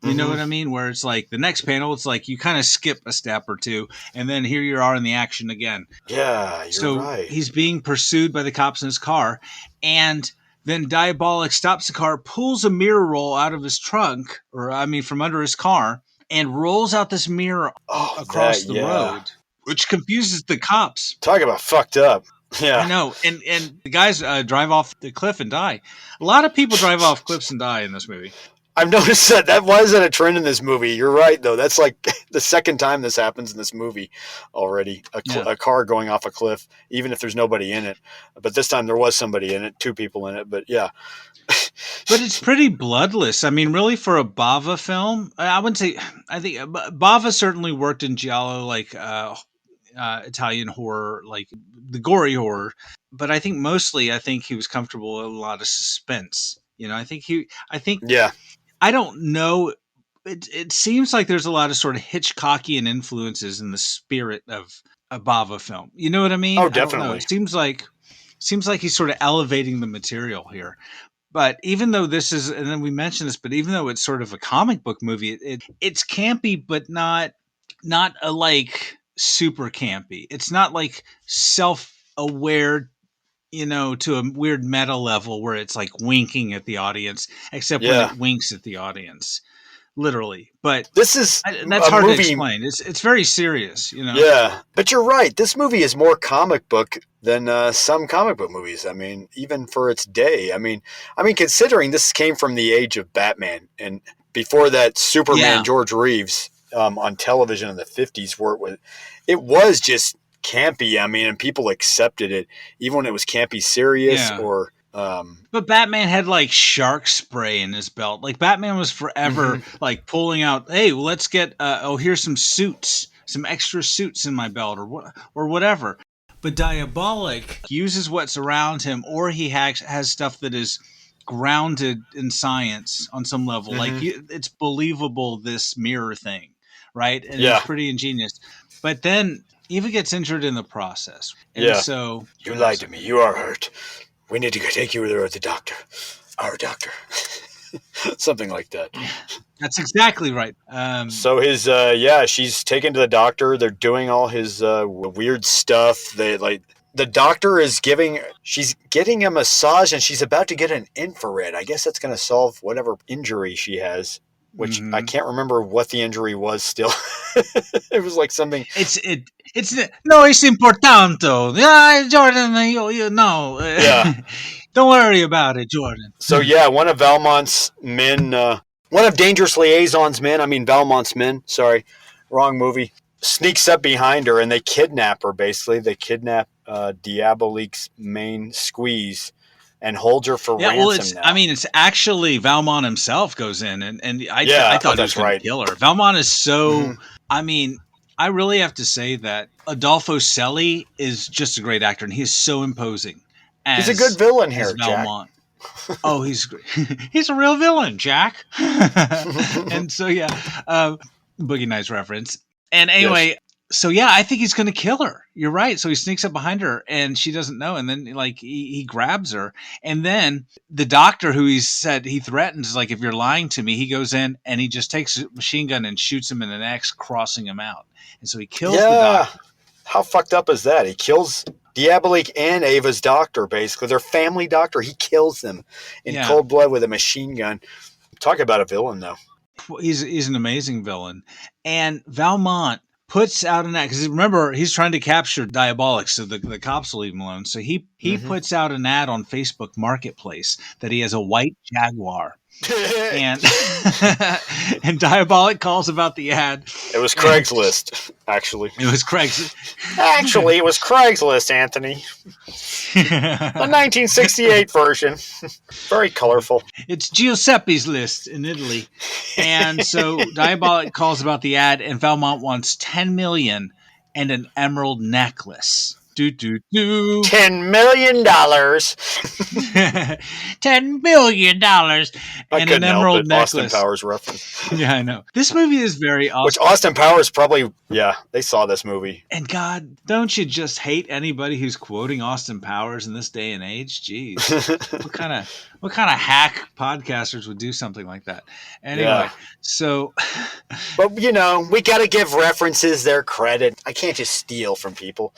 You know what I mean? Where it's like the next panel, it's like you kind of skip a step or two, and then here you are in the action again. Yeah, you're So right. he's being pursued by the cops in his car, and then Diabolik stops the car, pulls a mirror roll out of his trunk, from under his car, and rolls out this mirror Oh, across the yeah. road, which confuses the cops. Talk about fucked up. Yeah. I know, and the guys drive off the cliff and die. A lot of people drive off cliffs and die in this movie. I've noticed that wasn't a trend in this movie. You're right, though. That's like the second time this happens in this movie already. A car going off a cliff, even if there's nobody in it. But this time there was somebody in it, 2 people in it. But yeah. But it's pretty bloodless. I mean, really, for a Bava film, I wouldn't say. I think Bava certainly worked in giallo, like Italian horror, like the gory horror. But I think mostly, he was comfortable with a lot of suspense. I think Yeah. I don't know. It seems like there's a lot of sort of Hitchcockian influences in the spirit of a Bava film. You know what I mean? Oh, I don't know. definitely. It seems like he's sort of elevating the material here. But even though this is, and then we mentioned this, but even though it's sort of a comic book movie, it's campy, but not a like super campy. It's not like self-aware, to a weird meta level where it's like winking at the audience, except when Yeah. it winks at the audience, literally. But This is that's a hard movie. to explain. It's very serious, Yeah, but you're right. This movie is more comic book than some comic book movies. I mean, even for its day. I mean, considering this came from the age of Batman, and before that, Superman, Yeah. George Reeves on television in the 50s, where it was just campy. I mean, and people accepted it, even when it was campy serious Yeah. or. But Batman had like shark spray in his belt. Like Batman was forever like pulling out, hey, well, let's get here's some suits, some extra suits in my belt or whatever. But Diabolik uses what's around him, or he has stuff that is grounded in science on some level. Like it's believable, this mirror thing, right? And Yeah. it's pretty ingenious. But then Eva gets injured in the process. And Yeah. so You lied to me. You are hurt. We need to take you there with the doctor. Our doctor. Something like that. That's exactly right. So she's taken to the doctor. They're doing all his weird stuff. The doctor she's getting a massage, and she's about to get an infrared. I guess that's going to solve whatever injury she has, which I can't remember what the injury was still. It was like something. It's importante. Yeah, Jordan, you know. Yeah. Don't worry about it, Jordan. So yeah, one of Valmont's men, one of Dangerous Liaison's men, Valmont's men, sorry, wrong movie, sneaks up behind her and they kidnap her, basically. They kidnap Diabolik's main squeeze and hold her for ransom now. It's actually Valmont himself goes in, and I thought he was going to kill her. Valmont is so, I really have to say that Adolfo Celli is just a great actor, and he's so imposing. He's a good villain here, Valmont. Jack. Oh, he's a real villain, Jack. And so Boogie Nights reference. And anyway, I think he's going to kill her. You're right. So he sneaks up behind her, and she doesn't know. And then he grabs her, and then the doctor who he said he threatens, like, if you're lying to me, he goes in and he just takes a machine gun and shoots him in the neck, crossing him out. And so he kills the doctor. How fucked up is that? He kills Diabolik and Ava's doctor, basically. Their family doctor. He kills them in cold blood with a machine gun. Talk about a villain, though. He's an amazing villain. And Valmont puts out an ad, because remember, he's trying to capture Diabolik, so the cops will leave him alone. So he puts out an ad on Facebook Marketplace that he has a white Jaguar. and Diabolik calls about the ad. It was Craigslist, actually. It was Craigslist. Actually, it was Craigslist, Anthony. The 1968 version. Very colorful. It's Giuseppe's List in Italy. And so Diabolik calls about the ad, and Valmont wants $10 million and an emerald necklace. $10 million. $10 billion I and couldn't an help emerald it. Austin necklace. Powers reference. Yeah, I know. This movie is very awesome. Which Austin Powers probably, they saw this movie. And God, don't you just hate anybody who's quoting Austin Powers in this day and age? Jeez. what kind of hack podcasters would do something like that? Anyway, so But we got to give references their credit. I can't just steal from people.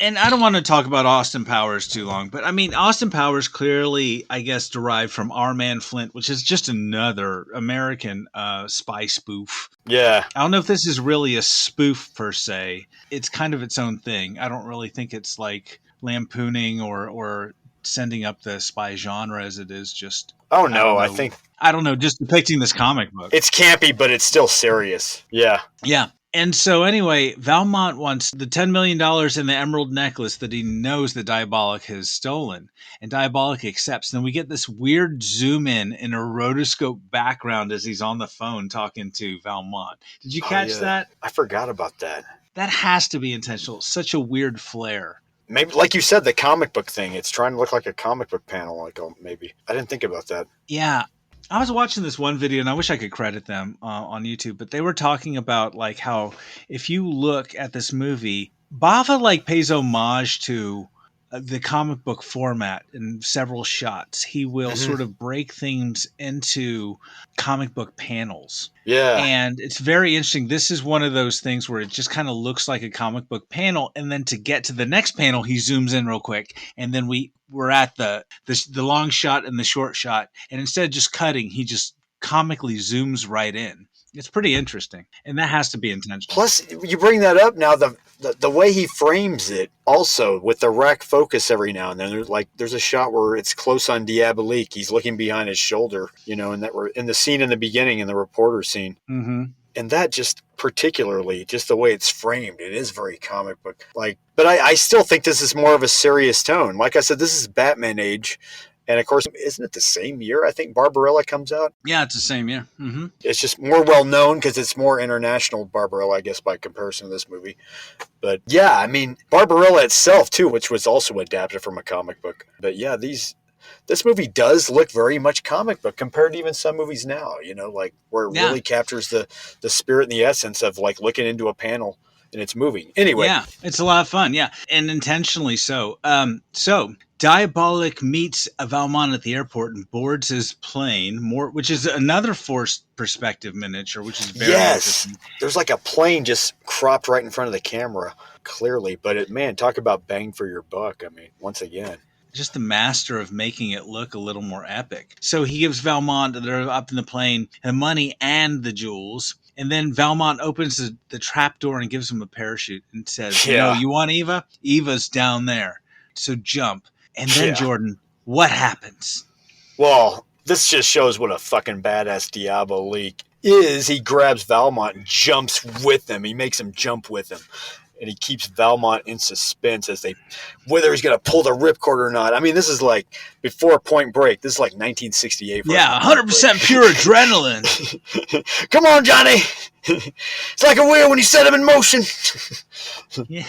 and I don't want to talk about Austin Powers too long, but I mean, Austin Powers clearly, I guess, derived from Our Man Flint, which is just another American spy spoof. Yeah. I don't know if this is really a spoof per se. It's kind of its own thing. I don't really think it's like lampooning or sending up the spy genre as it is just. Oh, no, I think. I don't know, just depicting this comic book. It's campy, but it's still serious. Yeah. Yeah. And so anyway, Valmont wants the $10 million and the emerald necklace that he knows that Diabolik has stolen. And Diabolik accepts. Then we get this weird zoom in a rotoscope background as he's on the phone talking to Valmont. Did you catch that? I forgot about that. That has to be intentional. Such a weird flare. Maybe, like you said, the comic book thing. It's trying to look like a comic book panel. Maybe. I didn't think about that. Yeah. I was watching this one video, and I wish I could credit them on YouTube, but they were talking about like how if you look at this movie, Bava like pays homage to the comic book format in several shots. He will sort of break things into comic book panels. Yeah. And it's very interesting. This is one of those things where it just kind of looks like a comic book panel. And then to get to the next panel, he zooms in real quick. And then we're at the long shot and the short shot. And instead of just cutting, he just comically zooms right in. It's pretty interesting. And that has to be intentional. Plus, you bring that up now, the way he frames it also with the rack focus every now and then. There's a shot where it's close on Diabolik. He's looking behind his shoulder, and that we're in the scene in the beginning, in the reporter scene. Mm-hmm. And that just particularly, just the way it's framed, it is very comic book like. But I still think this is more of a serious tone. Like I said, this is Batman age. And of course, isn't it the same year? I think Barbarella comes out. Yeah, it's the same year. Mm-hmm. It's just more well known because it's more international Barbarella, I guess, by comparison to this movie. But yeah, I mean, Barbarella itself too, which was also adapted from a comic book. But yeah, this movie does look very much comic book compared to even some movies now. Like where it really captures the spirit and the essence of like looking into a panel. And it's moving. Anyway. Yeah, it's a lot of fun. Yeah, and intentionally so. So Diabolik meets Valmont at the airport and boards his plane, which is another forced perspective miniature, which is very interesting. There's like a plane just cropped right in front of the camera, clearly. But talk about bang for your buck. I mean, once again. Just the master of making it look a little more epic. So he gives Valmont, they're up in the plane, the money and the jewels. And then Valmont opens the trap door and gives him a parachute and says, you want Eva? Eva's down there. So jump. And then, Jordan, what happens? Well, this just shows what a fucking badass Diabolik is. He grabs Valmont and jumps with him. He makes him jump with him. And he keeps Valmont in suspense as whether he's going to pull the ripcord or not. I mean, this is like before Point Break. This is like 1968. Yeah, 100% pure adrenaline. Come on, Johnny. It's like a wheel when you set him in motion. Yeah.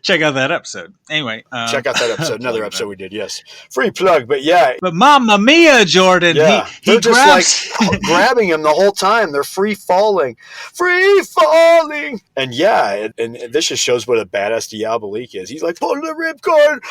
Check out that episode. Anyway. Check out that episode. Another episode we did, yes. Free plug, but yeah. But Mamma Mia, Jordan. Yeah. They're just like grabbing him the whole time. They're free falling. Free falling. And yeah, and this just shows what a badass Diabolik is. He's like, pull the ripcord,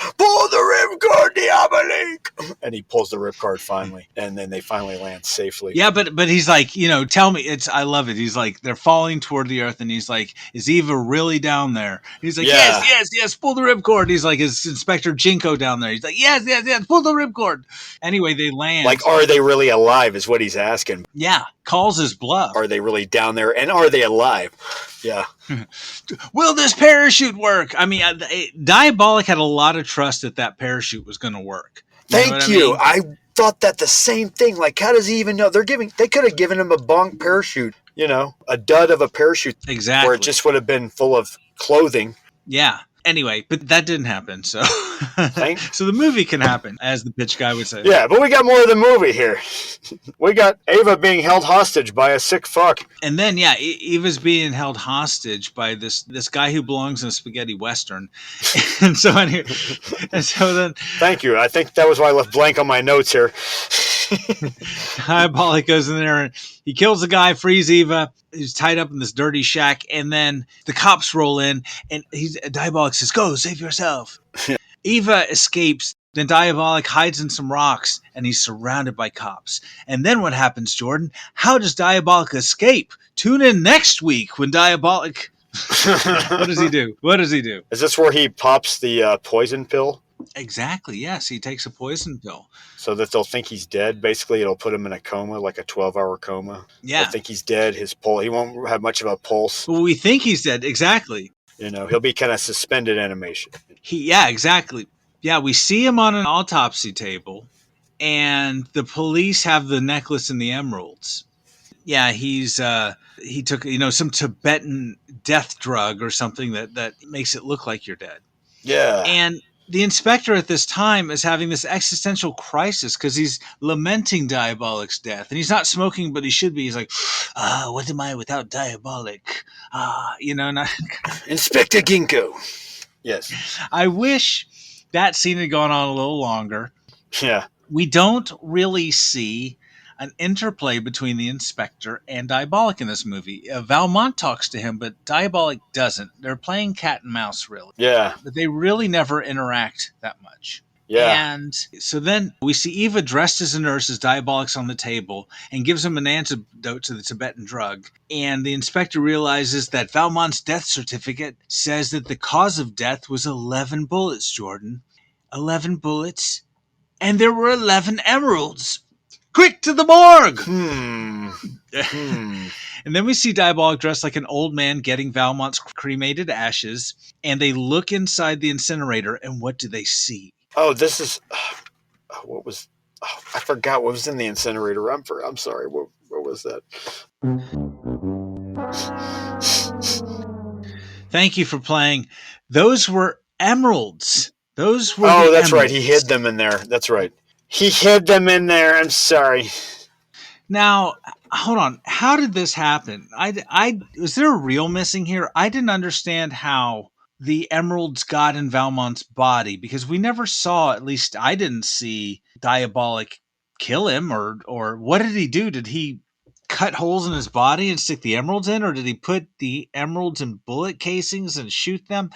Diabolik. And he pulls the ripcord finally. And then they finally land safely. Yeah, but he's like, tell me, I love it. He's like, they're falling toward the earth, and he's like, is Eva really down there? He's like, yes, pull the ripcord. He's like, is Inspector Jinko down there? He's like, yes, pull the ripcord. Anyway, they land. Like, are they really alive is what he's asking. Yeah, calls his bluff. Are they really down there, and are they alive? Yeah. Will this parachute work? I mean, Diabolik had a lot of trust that parachute was going to work. Thank you. I thought that the same thing. Like, how does he even know? They could have given him a bonk parachute, a dud of a parachute. Exactly. Where it just would have been full of clothing. Yeah. Anyway, but that didn't happen. So, Thank- so the movie can happen, as the pitch guy would say. Yeah, but we got more of the movie here. We got Ava being held hostage by a sick fuck. And then, yeah, Eva's being held hostage by this guy who belongs in a spaghetti western. And so anyway, and so then Thank you. I think that was why I left blank on my notes here. Diabolik goes in there and he kills the guy, frees Eva, who's tied up in this dirty shack, and then the cops roll in and Diabolik says, "Go, save yourself." Eva escapes. Then Diabolik hides in some rocks and he's surrounded by cops. And then what happens, Jordan? How does Diabolik escape? Tune in next week when Diabolik... What does he do? What does he do? Is this where he pops the poison pill? Exactly, yes. He takes a poison pill. So that they'll think he's dead. Basically, it'll put him in a coma, like a 12-hour coma. Yeah. They'll think he's dead. He won't have much of a pulse. Well, we think he's dead. Exactly. He'll be kind of suspended animation. Yeah, exactly. Yeah, we see him on an autopsy table, and the police have the necklace and the emeralds. Yeah, he took some Tibetan death drug or something that makes it look like you're dead. Yeah. And the inspector at this time is having this existential crisis because he's lamenting Diabolik's death, and he's not smoking, but he should be. He's like, what am I without Diabolik? Inspector Ginkgo. Yes. I wish that scene had gone on a little longer. Yeah. We don't really see an interplay between the inspector and Diabolik in this movie. Valmont talks to him, but Diabolik doesn't. They're playing cat and mouse, really. Yeah. But they really never interact that much. Yeah. And so then we see Eva dressed as a nurse as Diabolik's on the table and gives him an antidote to the Tibetan drug. And the inspector realizes that Valmont's death certificate says that the cause of death was 11 bullets, Jordan. 11 bullets. And there were 11 emeralds. Quick to the morgue! And then we see Diabolik dressed like an old man getting Valmont's cremated ashes. And they look inside the incinerator, and what do they see? Oh, this is... what was... Oh, I forgot what was in the incinerator. I'm sorry. What was that? Thank you for playing. Those were emeralds. Those were Oh, the that's emeralds. right. He hid them in there. That's right. He hid them in there. I'm sorry. Now, hold on. How did this happen? Was there a reel missing here? I didn't understand how the emeralds got in Valmont's body because we never saw, at least I didn't see Diabolik kill him or what did he do? Did he cut holes in his body and stick the emeralds in, or did he put the emeralds in bullet casings and shoot them?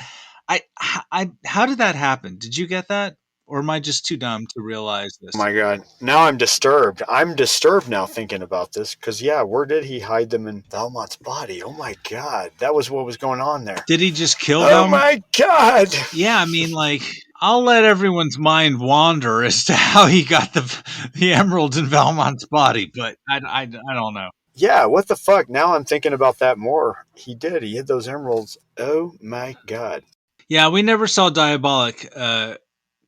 How did that happen? Did you get that? Or am I just too dumb to realize this? Oh my God. Now I'm disturbed. I'm disturbed now thinking about this because, yeah, where did he hide them in Valmont's body? Oh my God. That was what was going on there. Did he just kill Oh them? my God. Yeah, I mean, like, I'll let everyone's mind wander as to how he got the emeralds in Valmont's body, but I don't know. Yeah, what the fuck? Now I'm thinking about that more. He did. He hid those emeralds. Oh my God. Yeah, we never saw Diabolik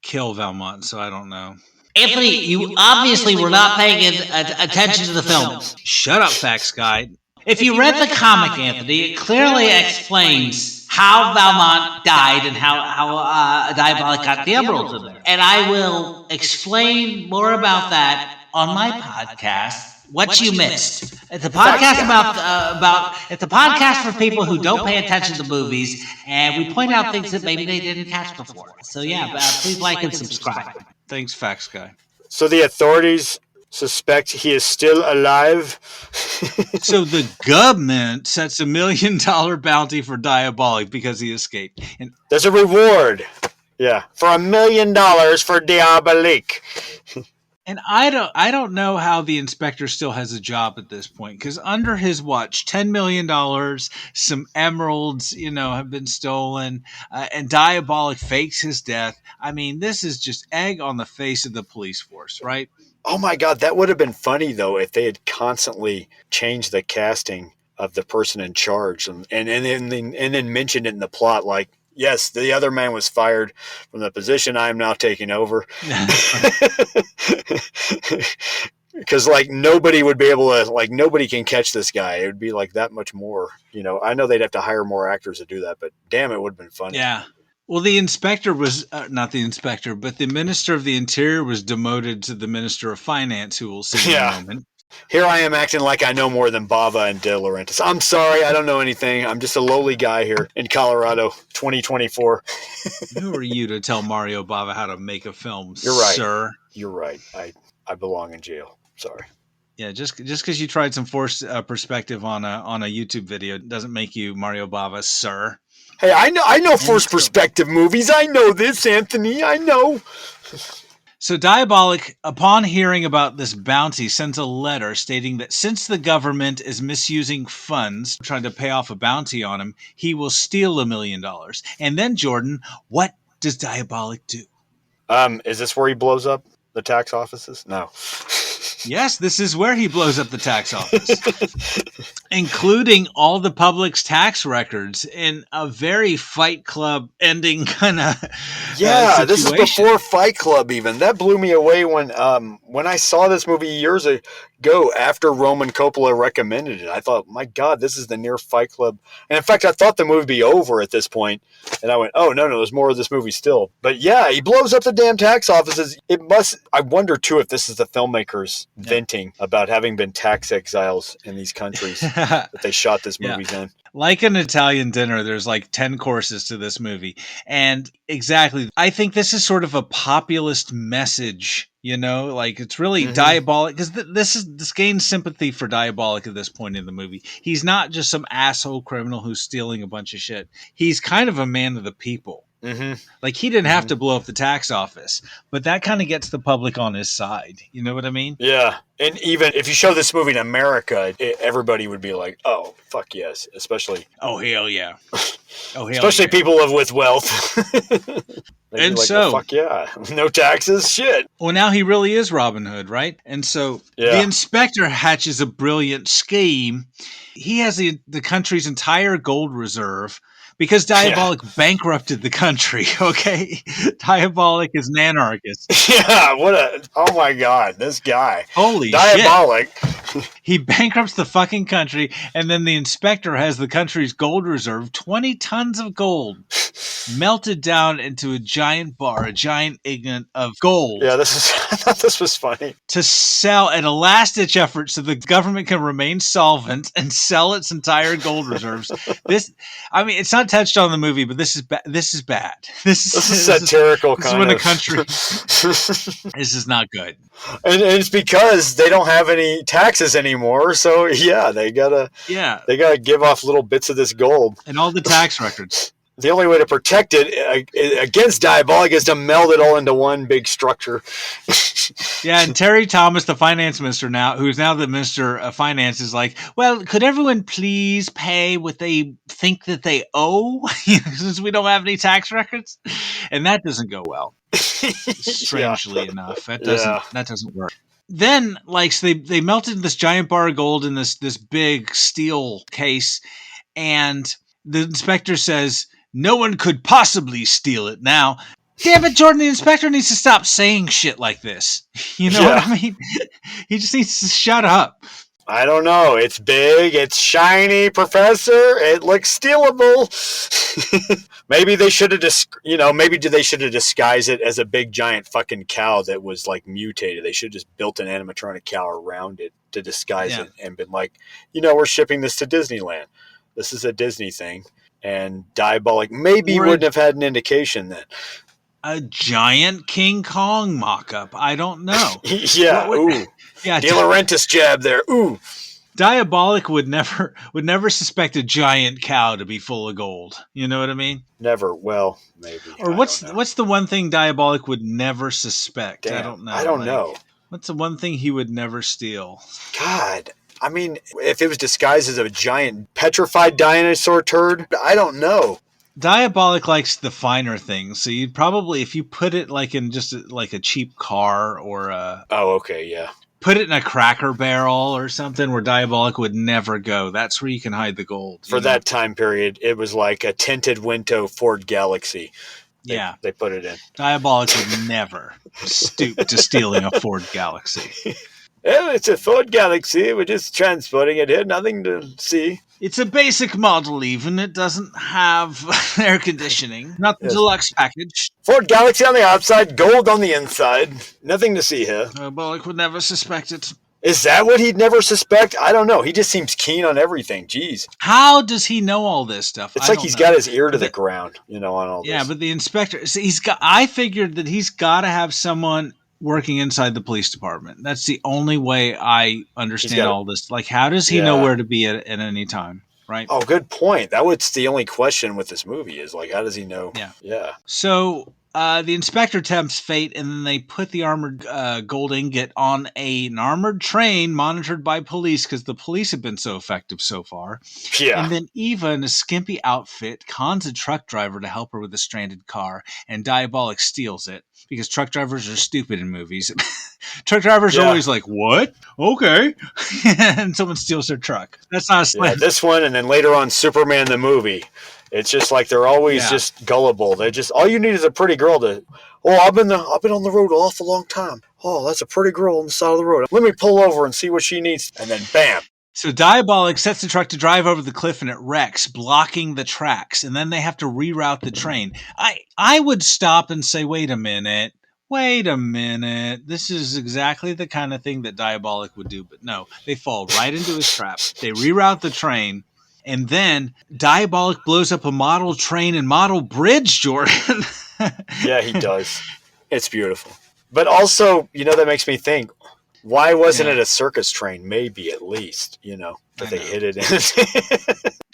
kill Valmont, so I don't know. Anthony, you obviously were not paying attention to the film. Shut up, Facts Guy. If you read the comic, Anthony, it clearly explains how Valmont died and how Diabolik got the emeralds in there. And I will explain more about that on my podcast, What You Missed. It's a podcast it's a podcast for people who don't pay attention to movies, and we point out things that maybe they didn't catch before. So yeah, please like and subscribe. Thanks, Facts Guy. So the authorities suspect he is still alive. So the government sets $1 million bounty for Diabolik because he escaped. And There's a reward. Yeah, for $1 million for Diabolik. And I don't know how the inspector still has a job at this point, because under his watch, $10 million, some emeralds, have been stolen, and Diabolik fakes his death. I mean, this is just egg on the face of the police force, right? Oh my God, that would have been funny though if they had constantly changed the casting of the person in charge and then mentioned it in the plot, like, yes, the other man was fired from the position I am now taking over. Because nobody would be able to, nobody can catch this guy. It would be that much more, I know they'd have to hire more actors to do that, but damn, it would have been funny. Yeah. Well, the inspector was not the inspector, but the minister of the interior was demoted to the minister of finance, who we'll see in a Yeah. moment. Here I am acting like I know more than Bava and De Laurentiis. I'm sorry, I don't know anything. I'm just a lowly guy here in Colorado, 2024. Who are you to tell Mario Bava how to make a film, You're right. sir? You're right. I belong in jail. Sorry. Yeah, just because you tried some forced perspective on a YouTube video doesn't make you Mario Bava, sir. Hey, I know And first so- perspective movies. I know this, Anthony. I know. So Diabolik, upon hearing about this bounty, sends a letter stating that since the government is misusing funds, trying to pay off a bounty on him, he will steal $1 million. And then, Jordan, what does Diabolik do? Is this where he blows up the tax offices? No. Yes, this is where he blows up the tax office, including all the public's tax records in a very Fight Club ending kind of Yeah, this is situation. before Fight Club even. That blew me away when I saw this movie years ago after Roman Coppola recommended it. I thought, my God, this is the near Fight Club. And in fact, I thought the movie would be over at this point. And I went, oh, no, there's more of this movie still. But yeah, he blows up the damn tax offices. I wonder, too, if this is the filmmakers venting about having been tax exiles in these countries that they shot this movies in. Like an Italian dinner, there's like 10 courses to this movie. And exactly, I think this is sort of a populist message, like it's really Diabolik, because this gains sympathy for Diabolik at this point in the movie. He's not just some asshole criminal who's stealing a bunch of shit. He's kind of a man of the people. Like he didn't have to blow up the tax office, but that kind of gets the public on his side. You know what I mean? Yeah. And even if you show this movie in America, everybody would be like, oh, fuck yes. Especially. Oh, hell yeah. Especially people with wealth. And like, so. well, fuck yeah. No taxes. Shit. Well, now he really is Robin Hood, right? And so the inspector hatches a brilliant scheme. He has the country's entire gold reserve. Because Diabolik bankrupted the country, okay? Diabolik is an anarchist. Yeah, oh my God, this guy. Holy Diabolik. Shit. He bankrupts the fucking country, and then the inspector has the country's gold reserve, 20 tons of gold, melted down into a giant bar, a giant ingot of gold. Yeah, I thought this was funny. To sell in a last-ditch effort so the government can remain solvent and sell its entire gold reserves. It's not touched on in the movie, but this is bad. This is satirical. This is when a country. This is not good. And it's because they don't have any taxes anymore. So they gotta give off little bits of this gold and all the tax records. The only way to protect it against Diabolik is to meld it all into one big structure. Yeah, and Terry Thomas, the finance minister who's now the minister of finance, is like, well, could everyone please pay what they think that they owe, since we don't have any tax records? And that doesn't go well, strangely enough. That doesn't work. Then, so they melted this giant bar of gold in this big steel case, and the inspector says, no one could possibly steal it now. Damn it, Jordan, the inspector needs to stop saying shit like this. You know what I mean? He just needs to shut up. I don't know. It's big. It's shiny, Professor. It looks stealable. Maybe they should have disguised it as a big, giant fucking cow that was, mutated. They should have just built an animatronic cow around it to disguise it and been like, we're shipping this to Disneyland. This is a Disney thing. And Diabolik maybe wouldn't have had an indication then. A giant King Kong mock-up. I don't know. Ooh. Yeah. De Laurentiis jab there. Ooh. Diabolik would never suspect a giant cow to be full of gold. You know what I mean? Never. Well, maybe. Or what's the one thing Diabolik would never suspect? Damn, I don't know. I don't know. What's the one thing he would never steal? God. I mean, if it was disguised as a giant petrified dinosaur turd, I don't know. Diabolik likes the finer things, so you'd probably, if you put it in just a cheap car or put it in a Cracker Barrel or something where Diabolik would never go. That's where you can hide the gold. For that time period, it was like a tinted window Ford Galaxy. They put it in. Diabolik would never stoop to stealing a Ford Galaxy. Well, it's a Ford Galaxy. We're just transporting it here. Nothing to see. It's a basic model, even. It doesn't have air conditioning. Not the Yes. deluxe package. Ford Galaxy on the outside, gold on the inside. Nothing to see here. Bullock would never suspect it. Is that what he'd never suspect? I don't know. He just seems keen on everything. Jeez. How does he know all this stuff? It's I like don't he's know. got his ear to the ground, on all this. Yeah, but the inspector, so I figured that he's got to have someone working inside the police department. That's the only way I understand all this. Like, how does he know where to be at any time? Right. Oh, good point. That was the only question with this movie is like, how does he know? Yeah. So the inspector tempts fate, and then they put the armored gold ingot on an armored train monitored by police because the police have been so effective so far. Yeah. And then Eva, in a skimpy outfit, cons a truck driver to help her with a stranded car, and Diabolik steals it because truck drivers are stupid in movies. Truck drivers are always like, what? Okay. And someone steals their truck. That's not a slam. Yeah, this one, and then later on Superman the movie. It's just like they're always just gullible. They just all you need is a pretty girl to. Oh, I've been on the road an awful long time. Oh, that's a pretty girl on the side of the road. Let me pull over and see what she needs, and then bam. So Diabolik sets the truck to drive over the cliff, and it wrecks, blocking the tracks. And then they have to reroute the train. I would stop and say, wait a minute. This is exactly the kind of thing that Diabolik would do. But no, they fall right into his trap. They reroute the train. And then Diabolik blows up a model train and model bridge, Jordan. Yeah, he does. It's beautiful. But also, that makes me think, why wasn't it a circus train? Maybe at least, that they hit it in.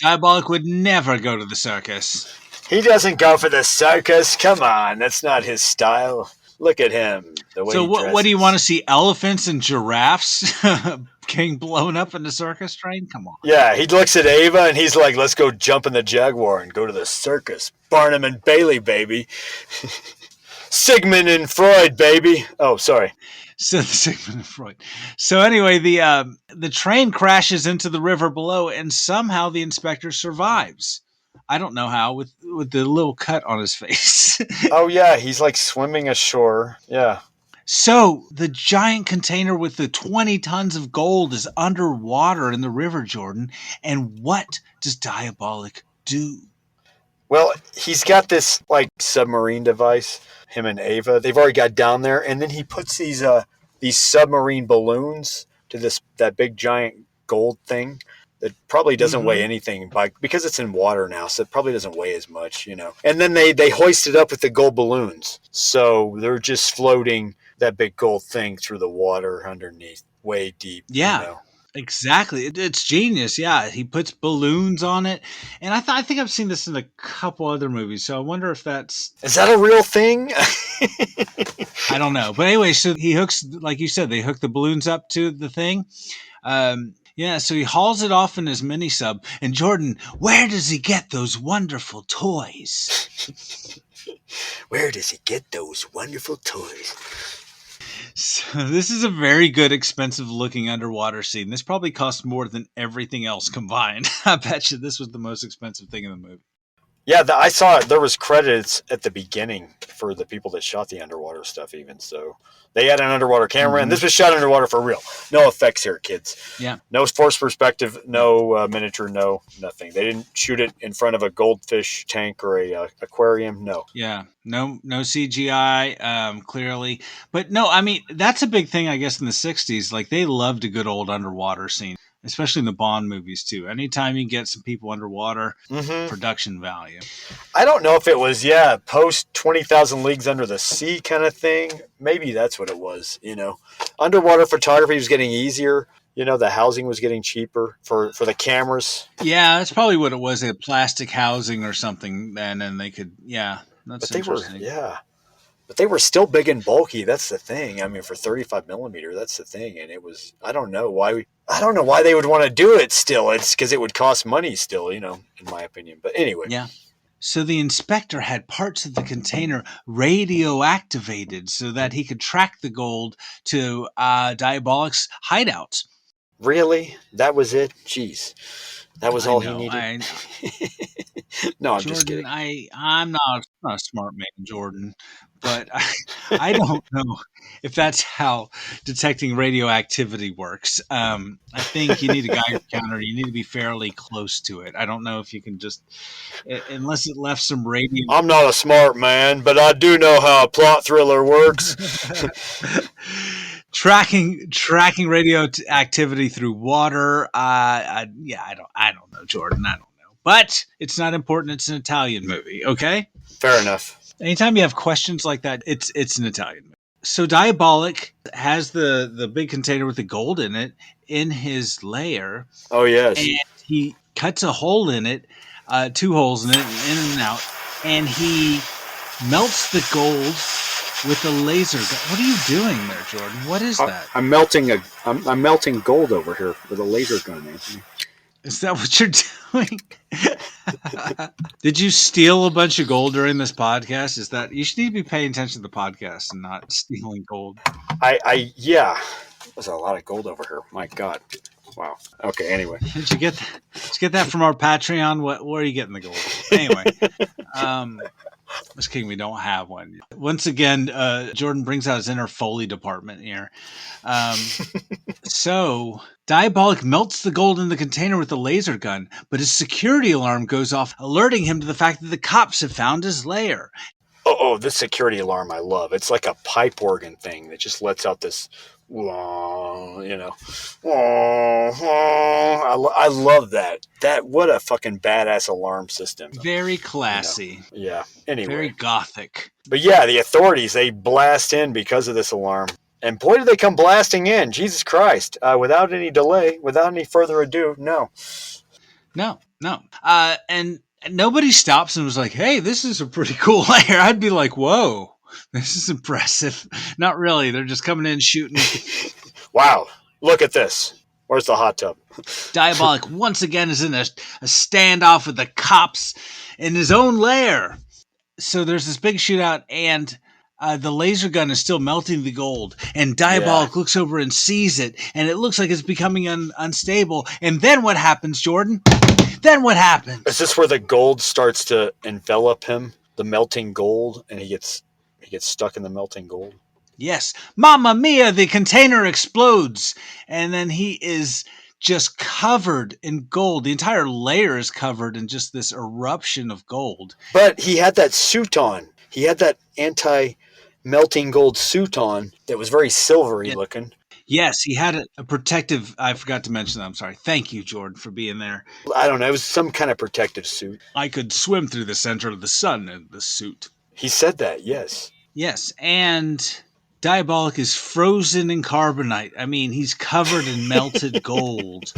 Diabolik would never go to the circus. He doesn't go for the circus. Come on, that's not his style. Look at him. The way so he dresses. What do you want to see? Elephants and giraffes getting blown up in the circus train? Come on. Yeah, he looks at Ava and he's like, let's go jump in the Jaguar and go to the circus. Barnum and Bailey, baby. Sigmund and Freud, baby. Oh, sorry. So Sigmund and Freud. So anyway, the train crashes into the river below, and somehow the inspector survives. I don't know how, with the little cut on his face. Oh yeah, he's like swimming ashore. Yeah. So the giant container with the 20 tons of gold is underwater in the river, Jordan. And what does Diabolik do? Well, he's got this like submarine device. Him and Ava, they've already got down there, and then he puts these submarine balloons to that big giant gold thing that probably doesn't weigh anything because it's in water now, so it probably doesn't weigh as much, And then they hoist it up with the gold balloons, so they're just floating that big gold thing through the water underneath, way deep. Yeah. Exactly. It's genius. Yeah. He puts balloons on it. And I think I've seen this in a couple other movies. So I wonder if is that a real thing? I don't know. But anyway, so he hooks, like you said, they hook the balloons up to the thing. So he hauls it off in his mini sub. And Jordan, where does he get those wonderful toys? Where does he get those wonderful toys? So this is a very good, expensive-looking underwater scene. This probably cost more than everything else combined. I bet you this was the most expensive thing in the movie. Yeah, I saw it. There was credits at the beginning for the people that shot the underwater stuff even. So they had an underwater camera, and this was shot underwater for real. No effects here, kids. Yeah. No forced perspective, no miniature, no nothing. They didn't shoot it in front of a goldfish tank or a aquarium, no. Yeah, no CGI, clearly. But no, I mean, that's a big thing, I guess, in the 60s. Like, they loved a good old underwater scene. Especially in the Bond movies, too. Anytime you get some people underwater, production value. I don't know if it was, post 20,000 Leagues Under the Sea kind of thing. Maybe that's what it was, Underwater photography was getting easier. The housing was getting cheaper for the cameras. Yeah, that's probably what it was. They had plastic housing or something then, and they could, that's interesting. But they were still big and bulky. That's the thing. I mean, for 35 millimeter, that's the thing. And it was, I don't know why they would want to do it still. It's because it would cost money still, in my opinion. But anyway. Yeah. So the inspector had parts of the container radioactivated so that he could track the gold to Diabolik's hideout. Really? That was it? Jeez. That was I all he know. needed. No, I'm just Jordan, kidding. I'm not a smart man, Jordan, but I don't know if that's how detecting radioactivity works. I think you need a Geiger counter. You need to be fairly close to it. I don't know if you can just, unless it left some radio. I'm not a smart man, but I do know how a plot thriller works. tracking radioactivity through water. Yeah, I don't know, Jordan. I don't know, but it's not important. It's an Italian movie. Okay. Fair enough. Anytime you have questions like that, it's an Italian movie. So Diabolik has the big container with the gold in it in his lair, Oh, yes. and he cuts a hole in it, 2 holes in it, in and out, and he melts the gold with a laser gun. What are you doing there, Jordan? What is that? I'm melting gold over here with a laser gun, Anthony. Is that what you're doing? Did you steal a bunch of gold during this podcast? Is that you should need to be paying attention to the podcast and not stealing gold? Yeah. There's a lot of gold over here. My God. Wow. Okay. Anyway. Did you get that from our Patreon? Where are you getting the gold? Anyway, just kidding. We don't have one. Once again, Jordan brings out his inner Foley department here. So Diabolik melts the gold in the container with a laser gun, but his security alarm goes off, alerting him to the fact that the cops have found his lair. Oh, this security alarm I love. It's like a pipe organ thing that just lets out this, I love that. What a fucking badass alarm system. Very classy. Yeah. Anyway. Very gothic. But yeah, the authorities, they blast in because of this alarm. And boy, did they come blasting in. Jesus Christ. Without any delay, without any further ado, no. No. And nobody stops and was like, hey, this is a pretty cool lair. I'd be like, whoa, this is impressive. Not really. They're just coming in shooting. Wow. Look at this. Where's the hot tub? Diabolik once again is in a standoff with the cops in his own lair. So there's this big shootout, and the laser gun is still melting the gold. And Diabolik looks over and sees it, and it looks like it's becoming unstable. And then what happens, Jordan? Then what happens? Is this where the gold starts to envelop him? The melting gold, and he gets stuck in the melting gold? Yes. Mamma mia, the container explodes. And then he is just covered in gold. The entire layer is covered in just this eruption of gold. But he had that suit on. He had that anti-melting gold suit on that was very silvery looking. Yes, he had a protective. I forgot to mention that. I'm sorry. Thank you, Jordan, for being there. I don't know. It was some kind of protective suit. I could swim through the center of the sun in the suit. He said that, yes. Yes, and Diabolik is frozen in carbonite. I mean, he's covered in melted gold.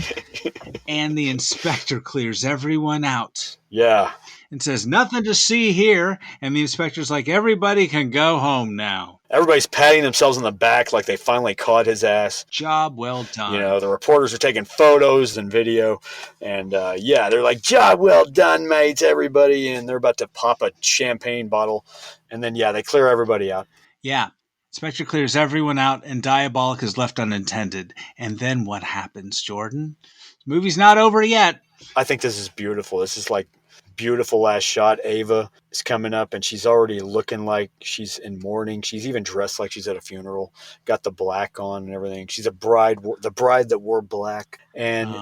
And the inspector clears everyone out. Yeah. And says, nothing to see here. And the inspector's like, everybody can go home now. Everybody's patting themselves on the back like they finally caught his ass. Job well done. You know, the reporters are taking photos and video. And, they're like, job well done, mates, everybody. And they're about to pop a champagne bottle. And then, they clear everybody out. Yeah. Inspector clears everyone out, and Diabolik is left unattended. And then what happens, Jordan? The movie's not over yet. I think this is beautiful. This is like beautiful last shot. Ava is coming up, and she's already looking like she's in mourning. She's even dressed like she's at a funeral. Got the black on and everything. She's a bride, the bride that wore black. And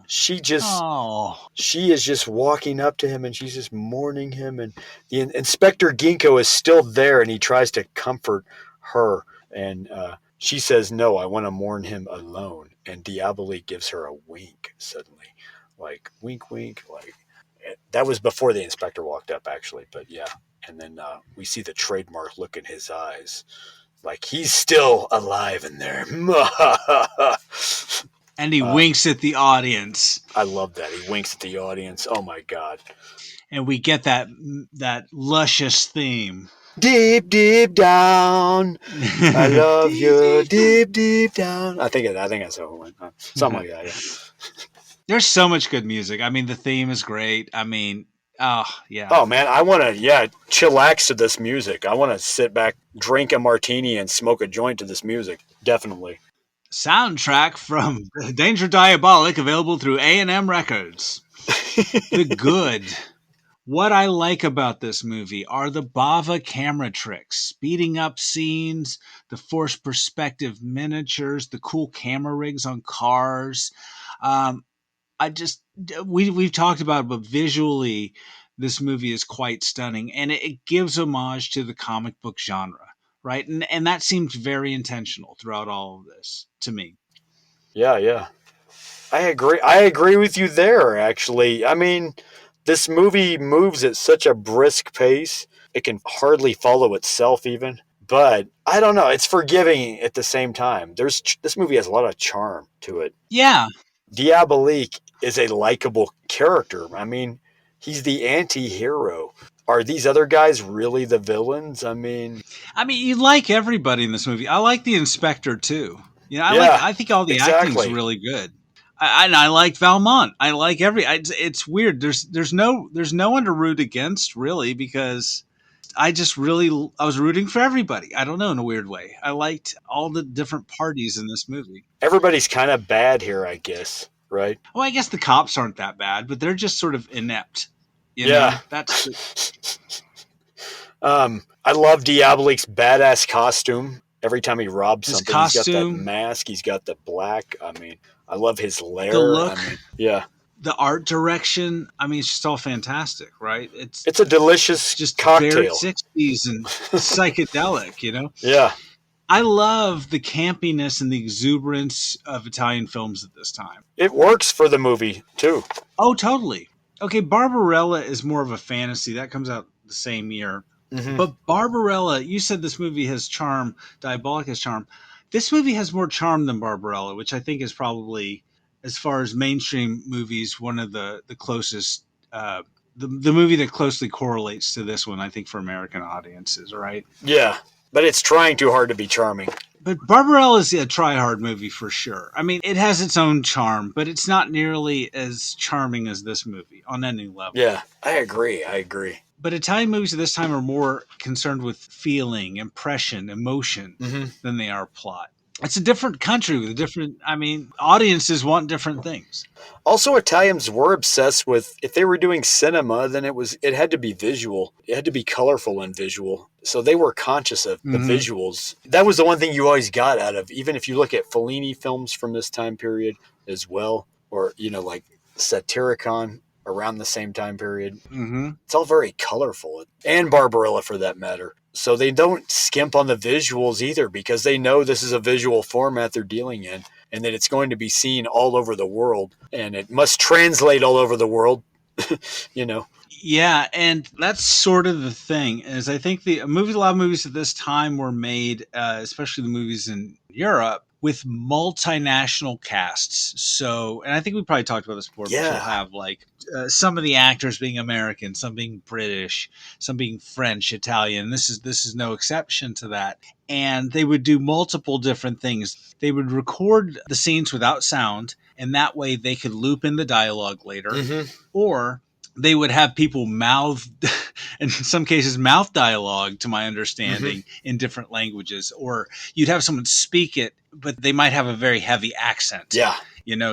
she is just walking up to him, and she's just mourning him. And the Inspector Ginkgo is still there, and he tries to comfort her. And she says, no, I want to mourn him alone. And Diabolik gives her a wink suddenly. Like, wink, wink. Like, that was before the inspector walked up, actually. But yeah. And then we see the trademark look in his eyes. Like, he's still alive in there. And he winks at the audience. I love that. He winks at the audience. Oh, my God. And we get that luscious theme. Deep, deep down, I love you. Deep, deep down. I think that's how it went. Something like that, yeah. There's so much good music. I mean, the theme is great. I mean, yeah. Oh, man, I want to, chillax to this music. I want to sit back, drink a martini, and smoke a joint to this music. Definitely. Soundtrack from Danger Diabolik, available through A&M Records. The Good. What I like about this movie are the Bava camera tricks, speeding up scenes, the forced perspective miniatures, the cool camera rigs on cars. Um, I just we've talked about it, but visually, this movie is quite stunning, and it gives homage to the comic book genre, right? And that seems very intentional throughout all of this to me. Yeah, yeah. I agree. I agree with you there, actually. I mean, this movie moves at such a brisk pace, it can hardly follow itself, even. But I don't know. It's forgiving at the same time. This movie has a lot of charm to it. Yeah, Diabolik is a likable character. I mean, he's the anti-hero. Are these other guys really the villains? I mean, I mean, you like everybody in this movie. I like the inspector too. You know, yeah, I think all the acting's exactly. really good. I like Valmont. I like it's weird. There's no one to root against really because I was rooting for everybody. I don't know, in a weird way. I liked all the different parties in this movie. Everybody's kind of bad here, I guess, right? Well, I guess the cops aren't that bad, but they're just sort of inept. You Yeah. know, that's I love Diabolik's badass costume. Every time he robs his something, he's got that costume, mask. He's got the black. I mean, I love his the lair. I look, mean, yeah, the art direction. I mean, it's just all fantastic, right? it's a delicious Just very cocktail. 60s and psychedelic, you know? Yeah, I love the campiness and the exuberance of Italian films at this time. it works for the movie too. Oh, totally. Okay, Barbarella is more of a fantasy. That comes out the same year. Hmm. But Barbarella, you said this movie has charm, Diabolik has charm. This movie has more charm than Barbarella, which I think is probably, as far as mainstream movies, one of the closest, the movie that closely correlates to this one, I think, for American audiences, right? Yeah, but it's trying too hard to be charming. But Barbarella is a try-hard movie for sure. I mean, it has its own charm, but it's not nearly as charming as this movie on any level. Yeah, I agree. I agree. But Italian movies at this time are more concerned with feeling, impression, emotion Hmm. than they are plot. It's a different country with a different, I mean, audiences want different things. Also, Italians were obsessed with, if they were doing cinema, then it had to be visual. It had to be colorful and visual. So they were conscious of the visuals. That was the one thing you always got out of, even if you look at Fellini films from this time period as well, or, like Satyricon around the same time period. Mm-hmm. It's all very colorful, and Barbarella for that matter. So they don't skimp on the visuals either, because they know this is a visual format they're dealing in, and that it's going to be seen all over the world, and it must translate all over the world. you know. Yeah, and that's sort of the thing. Is I think a lot of movies at this time were made, especially the movies in Europe, with multinational casts. So, and I think we probably talked about this before, but Yeah. you'll have like some of the actors being American, some being British, some being French, Italian. This is no exception to that. And they would do multiple different things. They would record the scenes without sound, and that way they could loop in the dialogue later, Mhm. or they would have people mouth, in some cases, mouth dialogue, to my understanding, in different languages. Or you'd have someone speak it, but they might have a very heavy accent. Yeah.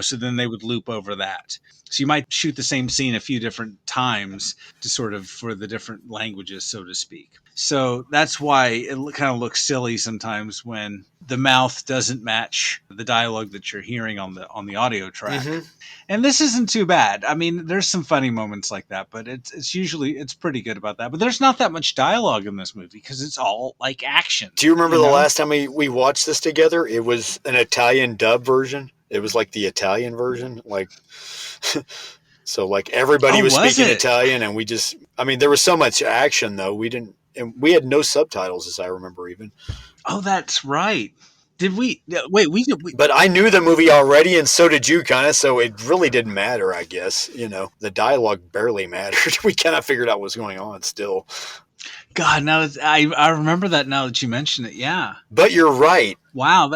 So then they would loop over that. So you might shoot the same scene a few different times to sort of for the different languages, so to speak. So that's why it kind of looks silly sometimes when the mouth doesn't match the dialogue that you're hearing on the audio track. Mhm. And this isn't too bad. I mean, there's some funny moments like that, but it's pretty good about that. But there's not that much dialogue in this movie because it's all like action. Do you remember you the know? last time we watched this together? It was an Italian dub version. It was like the Italian version, like so like everybody Oh, was was speaking it? Italian, and there was so much action though. We had no subtitles, as I remember even. Oh, that's right. Did we wait? But I knew the movie already, and so did you, kind of. So it really didn't matter, I guess. The dialogue barely mattered. We kind of figured out what was going on still. God, I remember that now that you mention it. Yeah. But you're right. Wow,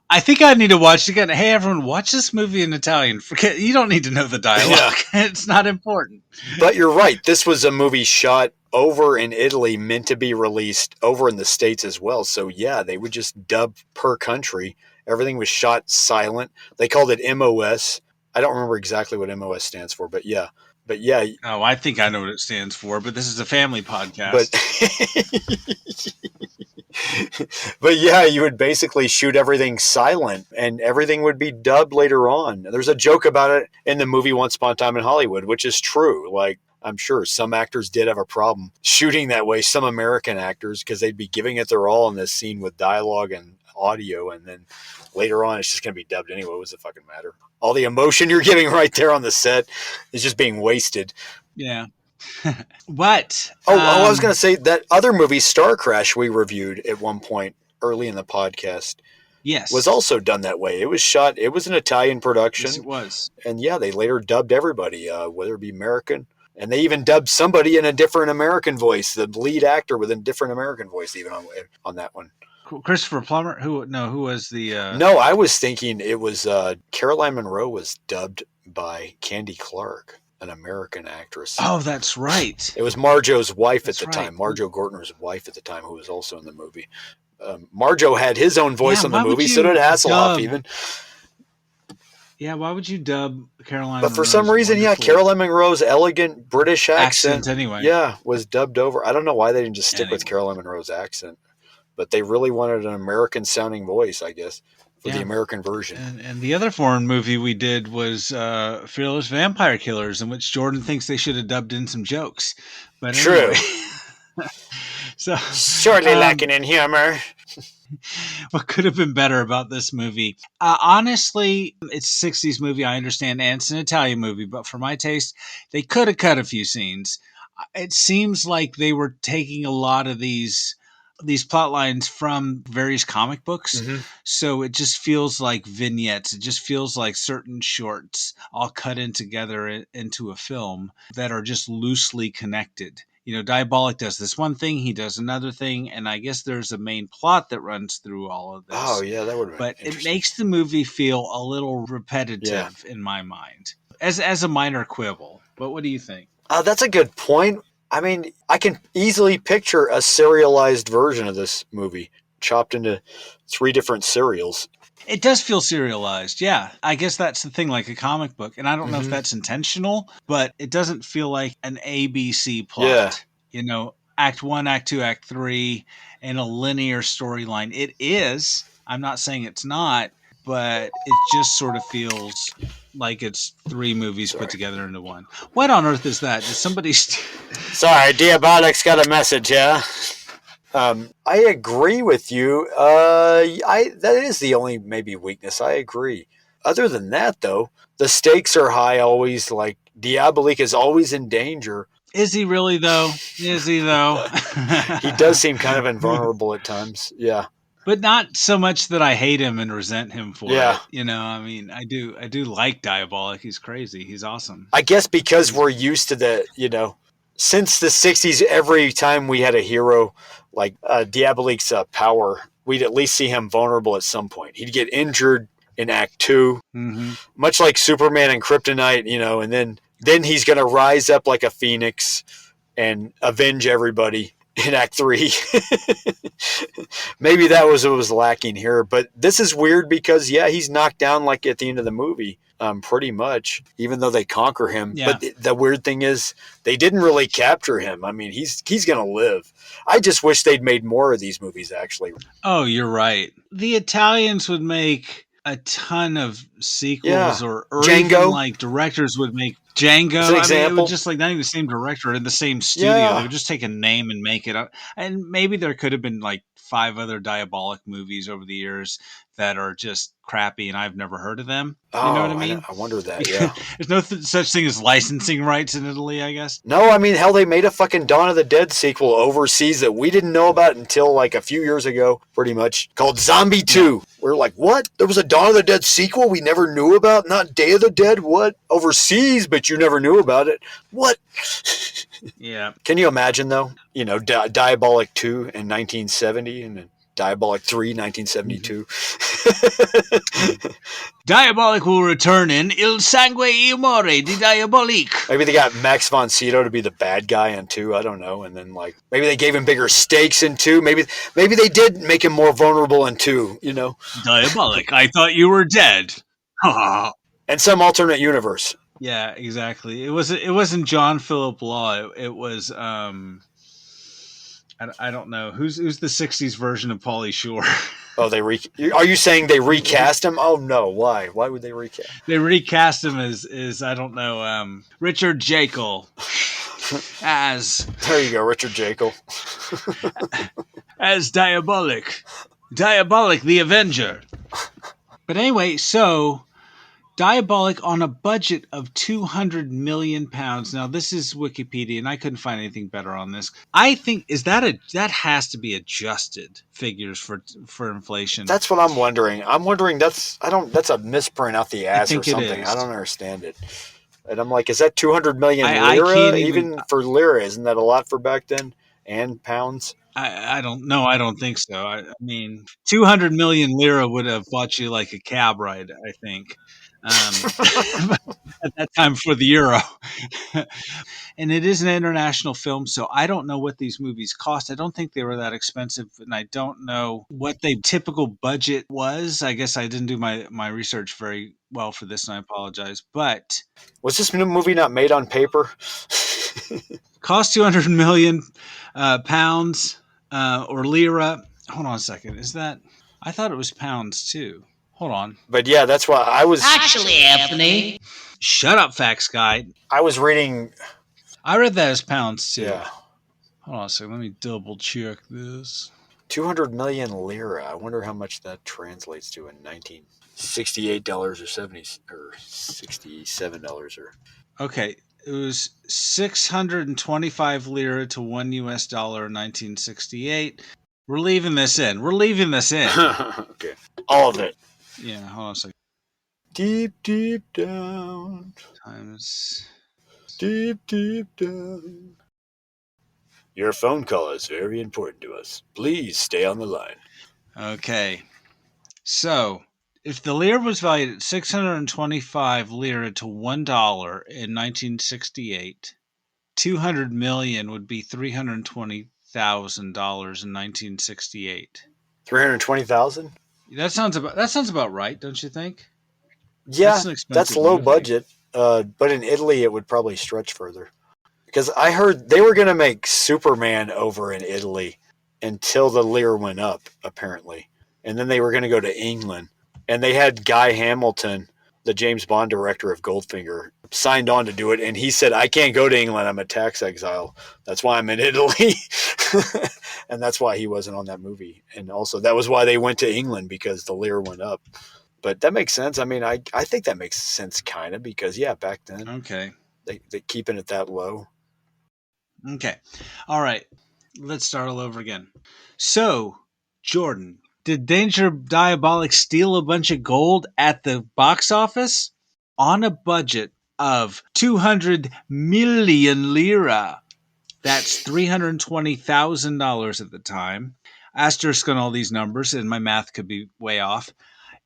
I think I need to watch it again. Hey, everyone, watch this movie in Italian. Forget you don't need to know the dialogue. It's not important. But you're right. This was a movie shot over in Italy, meant to be released over in the States as well. So yeah, they would just dub per country. Everything was shot silent. They called it MOS. I don't remember exactly what MOS stands for, but yeah. Oh, I think I know what it stands for, but this is a family podcast. But yeah, you would basically shoot everything silent and everything would be dubbed later on. There's a joke about it in the movie Once Upon a Time in Hollywood, which is true. Like, I'm sure some actors did have a problem shooting that way, some American actors, because they'd be giving it their all in this scene with dialogue and audio, and then later on it's just going to be dubbed anyway. What does it fucking matter? All the emotion you're giving right there on the set is just being wasted. Yeah. What? I was going to say that other movie, Star Crash, we reviewed at one point early in the podcast. Yes. Was also done that way. It was shot, it was an Italian production. Yes, it was. And yeah, they later dubbed everybody, whether it be American. And they even dubbed somebody in a different American voice, the lead actor with a different American voice, even on that one. Christopher Plummer? Who was the... No, I was thinking it was Caroline Munro was dubbed by Candy Clark, an American actress. Oh, that's right. It was Marjo's wife at the time, Marjo Gortner's wife at the time, who was also in the movie. Marjo had his own voice in the movie, so did Hasselhoff even. Yeah, why would you dub Caroline But for some reason, Caroline Munro's elegant British accent anyway. Yeah, was dubbed over. I don't know why they didn't just stick with Caroline Munro's accent. But they really wanted an American-sounding voice, I guess, for the American version. And the other foreign movie we did was Fearless Vampire Killers, in which Jordan thinks they should have dubbed in some jokes. But anyway. True. So surely lacking in humor. What could have been better about this movie? Honestly, it's a 60s movie, I understand, and it's an Italian movie, but for my taste, they could have cut a few scenes. It seems like they were taking a lot of these plot lines from various comic books. Mm-hmm. So it just feels like vignettes. It just feels like certain shorts all cut in together into a film that are just loosely connected. You know, Diabolik does this one thing, he does another thing, and I guess there's a main plot that runs through all of this. Oh, yeah, that would have been But it makes the movie feel a little repetitive in my mind, as a minor quibble. But what do you think? That's a good point. I mean, I can easily picture a serialized version of this movie, chopped into 3 different serials. It does feel serialized, yeah. I guess that's the thing, like a comic book. And I don't know if that's intentional, but it doesn't feel like an ABC plot. Yeah. You know, Act 1, Act 2, Act 3, and a linear storyline. It is. I'm not saying it's not, but it just sort of feels like it's 3 movies put together into one. What on earth is that? Did somebody... Sorry, Diabolik's got a message, yeah? I agree with you. That is the only maybe weakness. I agree. Other than that, though, the stakes are high always. Like, Diabolik is always in danger. Is he really, though? Is he, though? He does seem kind of invulnerable at times. Yeah. But not so much that I hate him and resent him for it. You know, I mean, I do like Diabolik. He's crazy. He's awesome. I guess because we're used to the, you know, since the 60s, every time we had a hero like Diabolik's power, we'd at least see him vulnerable at some point. He'd get injured in Act 2, much like Superman and Kryptonite, you know, and then he's going to rise up like a phoenix and avenge everybody in Act 3. Maybe that was what was lacking here. But this is weird because, he's knocked down like at the end of the movie. Pretty much, even though they conquer him. Yeah. But the weird thing is, they didn't really capture him. I mean, he's going to live. I just wish they'd made more of these movies, actually. Oh, you're right. The Italians would make a ton of sequels, or Django. Even like directors would make Django. I mean, it would just like not even the same director in the same studio. They would just take a name and make it up. And maybe there could have been like 5 other Diabolik movies over the years that are just crappy and I've never heard of them. You know what I mean? I wonder that, yeah. There's no such thing as licensing rights in Italy, I guess. No, I mean, hell, they made a fucking Dawn of the Dead sequel overseas that we didn't know about until like a few years ago, pretty much, called Zombie 2. We're like, what? There was a Dawn of the Dead sequel we never knew about? Not Day of the Dead? What? Overseas, but you never knew about it? What? Yeah. Can you imagine, though? You know, Diabolik 2 in 1970 and then Diabolik 3, 1972. Diabolik will return in Il Sangue e Amore di Diabolik. Maybe they got Max von Sydow to be the bad guy in 2. I don't know. And then, like, maybe they gave him bigger stakes in 2. Maybe they did make him more vulnerable in 2, you know? Diabolik, I thought you were dead. And some alternate universe. Yeah, exactly. It wasn't John Philip Law. It was I don't know who's the '60s version of Pauly Shore. Oh, are you saying they recast him? Oh no, why? Why would they recast? They recast him as I don't know Richard Jekyll as There you go, Richard Jekyll. as Diabolik the Avenger. But anyway, so Diabolik on a budget of £200 million. Now, this is Wikipedia, and I couldn't find anything better on this. I think that has to be adjusted figures for inflation. That's what I'm wondering. I'm wondering that's a misprint out the ass or something. It is. I don't understand it. And I'm like, is that 200 million lira? Even for lira, isn't that a lot for back then? And pounds? I don't know. I don't think so. I mean, 200 million lira would have bought you like a cab ride, I think. At that time for the euro. And it is an international film, so I don't know what these movies cost. I don't think they were that expensive, and I don't know what the typical budget was. I guess I didn't do my research very well for this, and I apologize. But was this movie not made on paper? Cost 200 million pounds or lira. Hold on a second. Is that? I thought it was pounds too. Hold on. But yeah, that's why I was... Actually, Anthony. Shut up, Facts Guy. I was reading... I read that as pounds too. Yeah. Hold on a second. Let me double check this. 200 million lira. I wonder how much that translates to in $68 or $67 or... Okay. It was 625 lira to $1 in 1968. We're leaving this in. Okay. All of it. Yeah, hold on a second. Deep, deep down. Times. Deep, deep down. Your phone call is very important to us. Please stay on the line. Okay. So, if the lira was valued at 625 lira to $1 in 1968, 200 million would be $320,000 in 1968. 320,000? That sounds about right, don't you think? Yeah, that's low movie. budget. But in Italy, it would probably stretch further. Because I heard they were going to make Superman over in Italy until the lira went up, apparently. And then they were going to go to England. And they had Guy Hamilton, the James Bond director of Goldfinger, signed on to do it. And he said, I can't go to England. I'm a tax exile. That's why I'm in Italy. And that's why he wasn't on that movie. And also, that was why they went to England, because the lira went up. But that makes sense. I mean, I think that makes sense, kind of, because, yeah, back then, okay, they keeping it that low. Okay. All right. Let's start all over again. So, Jordan, did Danger Diabolik steal a bunch of gold at the box office? On a budget of 200 million lira. That's $320,000 at the time. Asterisk on all these numbers, and my math could be way off.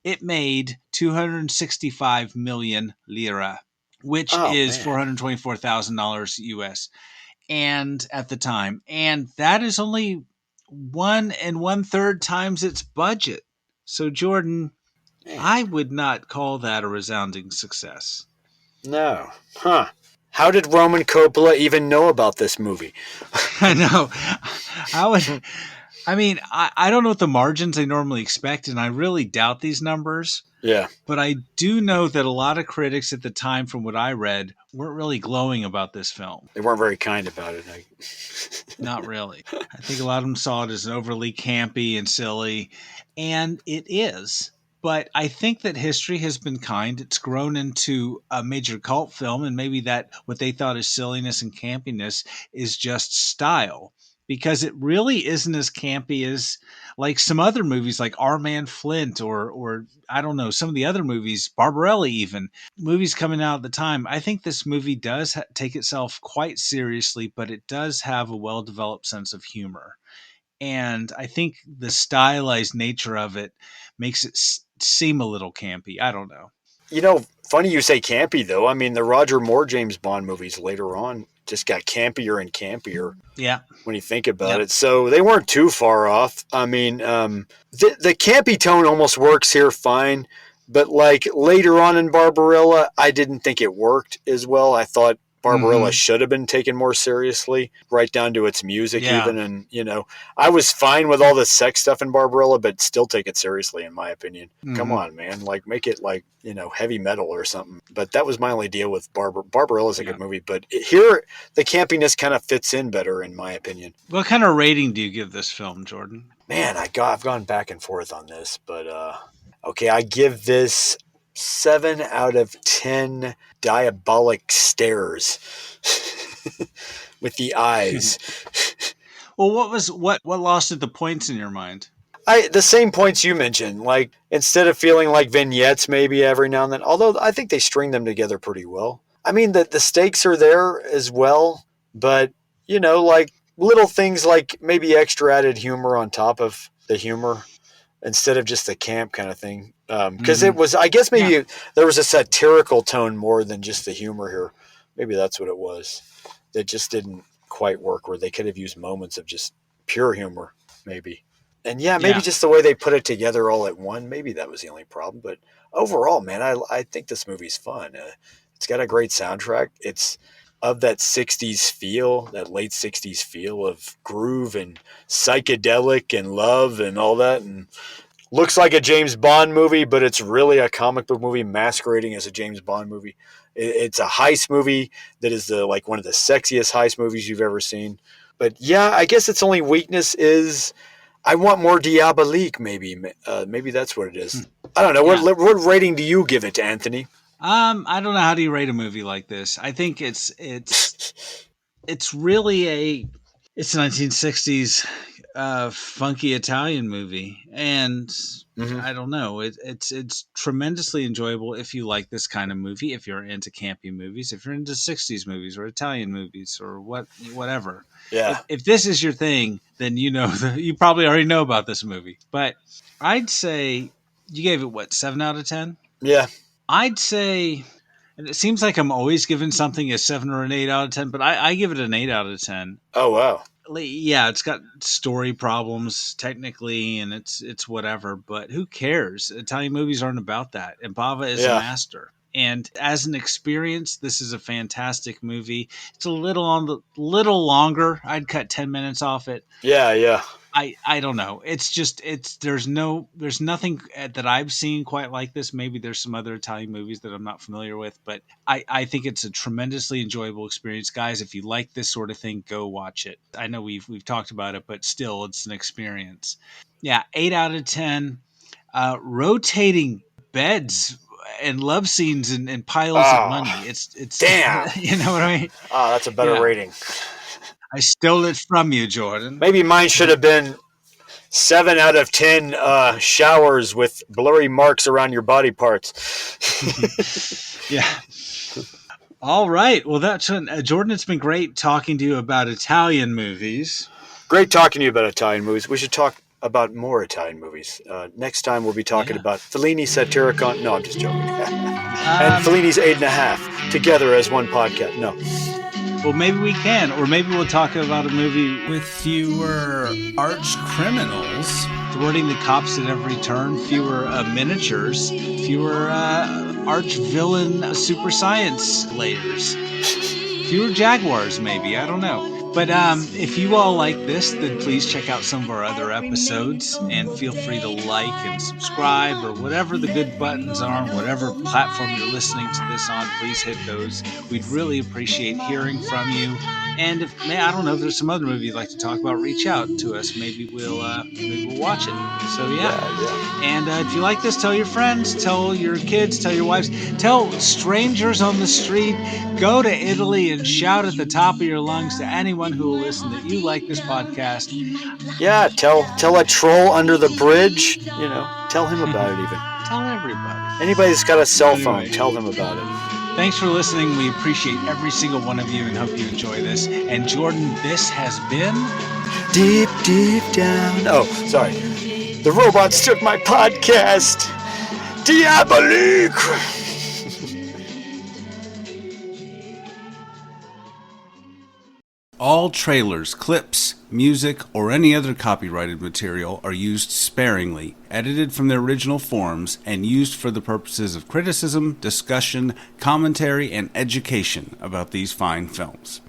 It made 265 million lira, which is $424,000 US. And at the time, and that is only 1 1/3 times its budget. So, Jordan, I would not call that a resounding success. No. Huh. How did Roman Coppola even know about this movie? I know. I don't know what the margins they normally expect, and I really doubt these numbers. Yeah. But I do know that a lot of critics at the time, from what I read, weren't really glowing about this film. They weren't very kind about it. Not really. I think a lot of them saw it as an overly campy and silly, and it is. But I think that history has been kind. It's grown into a major cult film, and maybe that what they thought is silliness and campiness is just style. because it really isn't as campy as like some other movies like Our Man Flint or I don't know, some of the other movies, Barbarella even, movies coming out at the time. I think this movie does take itself quite seriously, but it does have a well-developed sense of humor. And I think the stylized nature of it makes it seem a little campy. I don't know. You know, funny you say campy, though. I mean, the Roger Moore James Bond movies later on just got campier and campier Yeah. when you think about it. So they weren't too far off. I mean, the campy tone almost works here fine. But like later on in Barbarella, I didn't think it worked as well. I thought Barbarella should have been taken more seriously, right down to its music even. And, you know, I was fine with all the sex stuff in Barbarella, but still take it seriously, in my opinion. Come on, man. Like, make it like, you know, heavy metal or something. But that was my only deal with Barbarella's a good movie. But here, the campiness kind of fits in better, in my opinion. What kind of rating do you give this film, Jordan? Man, I've gone back and forth on this, but okay, I give this 7 out of 10 diabolic stares with the eyes. Well, what lost at the points in your mind? The same points you mentioned, like instead of feeling like vignettes maybe every now and then, although I think they string them together pretty well. I mean, the stakes are there as well, but, you know, like little things like maybe extra added humor on top of the humor instead of just the camp kind of thing. Because it was, I guess maybe there was a satirical tone more than just the humor here. Maybe that's what it was. That just didn't quite work, where they could have used moments of just pure humor, maybe. And maybe just the way they put it together all at one, maybe that was the only problem. But overall, man, I think this movie's fun. It's got a great soundtrack. It's of that 60s feel, that late 60s feel of groove and psychedelic and love and all that. And looks like a James Bond movie, but it's really a comic book movie masquerading as a James Bond movie. It's a heist movie that is like one of the sexiest heist movies you've ever seen. But yeah, I guess its only weakness is I want more Diabolik, maybe. Maybe that's what it is. I don't know. Yeah. What rating do you give it, Anthony? I don't know. How do you rate a movie like this? I think it's really it's a 1960s funky Italian movie, and I don't know. It's tremendously enjoyable if you like this kind of movie. If you're into campy movies, if you're into 60s movies or Italian movies or whatever. Yeah. If this is your thing, then you probably already know about this movie. But I'd say you gave it what, 7 out of 10? Yeah. I'd say, and it seems like I'm always giving something a 7 or an 8 out of 10, but I give it an 8 out of 10. Oh, wow. Yeah, it's got story problems technically, and it's whatever, but who cares? Italian movies aren't about that. And Bava is a master. And as an experience, this is a fantastic movie. It's a little longer. I'd cut 10 minutes off it. Yeah. I don't know. It's just there's nothing that I've seen quite like this. Maybe there's some other Italian movies that I'm not familiar with, but I think it's a tremendously enjoyable experience. Guys, if you like this sort of thing, go watch it. I know we've talked about it, but still it's an experience. Yeah, 8 out of 10. Rotating beds and love scenes and piles of money. It's damn. You know what I mean? Oh, that's a better rating. I stole it from you, Jordan. Maybe mine should have been 7 out of 10 showers with blurry marks around your body parts. Yeah. All right. Well, that's Jordan. It's been great talking to you about Italian movies. Great talking to you about Italian movies. We should talk about more Italian movies. Next time we'll be talking about Fellini's Satyricon. No, I'm just joking. And Fellini's 8.5 together as one podcast. No. Well, maybe we can, or maybe we'll talk about a movie with fewer arch criminals, thwarting the cops at every turn, fewer miniatures, fewer arch villain super science layers, fewer jaguars, maybe. I don't know. But if you all like this, then please check out some of our other episodes and feel free to like and subscribe or whatever the good buttons are on whatever platform you're listening to this on. Please hit those. We'd really appreciate hearing from you. And I don't know if there's some other movie you'd like to talk about, reach out to us. Maybe we'll watch it. So yeah. And if you like this, tell your friends, tell your kids, tell your wives, tell strangers on the street. Go to Italy and shout at the top of your lungs to anyone anyone who will listen that you like this podcast. Yeah, tell a troll under the bridge. Tell him about it even. Tell everybody. Anybody that's got a cell phone, tell them about it. Thanks for listening. We appreciate every single one of you and hope you enjoy this. And Jordan, this has been... Deep, deep down. Oh, sorry. The robots took my podcast. Diabolik! All trailers, clips, music, or any other copyrighted material are used sparingly, edited from their original forms, and used for the purposes of criticism, discussion, commentary, and education about these fine films.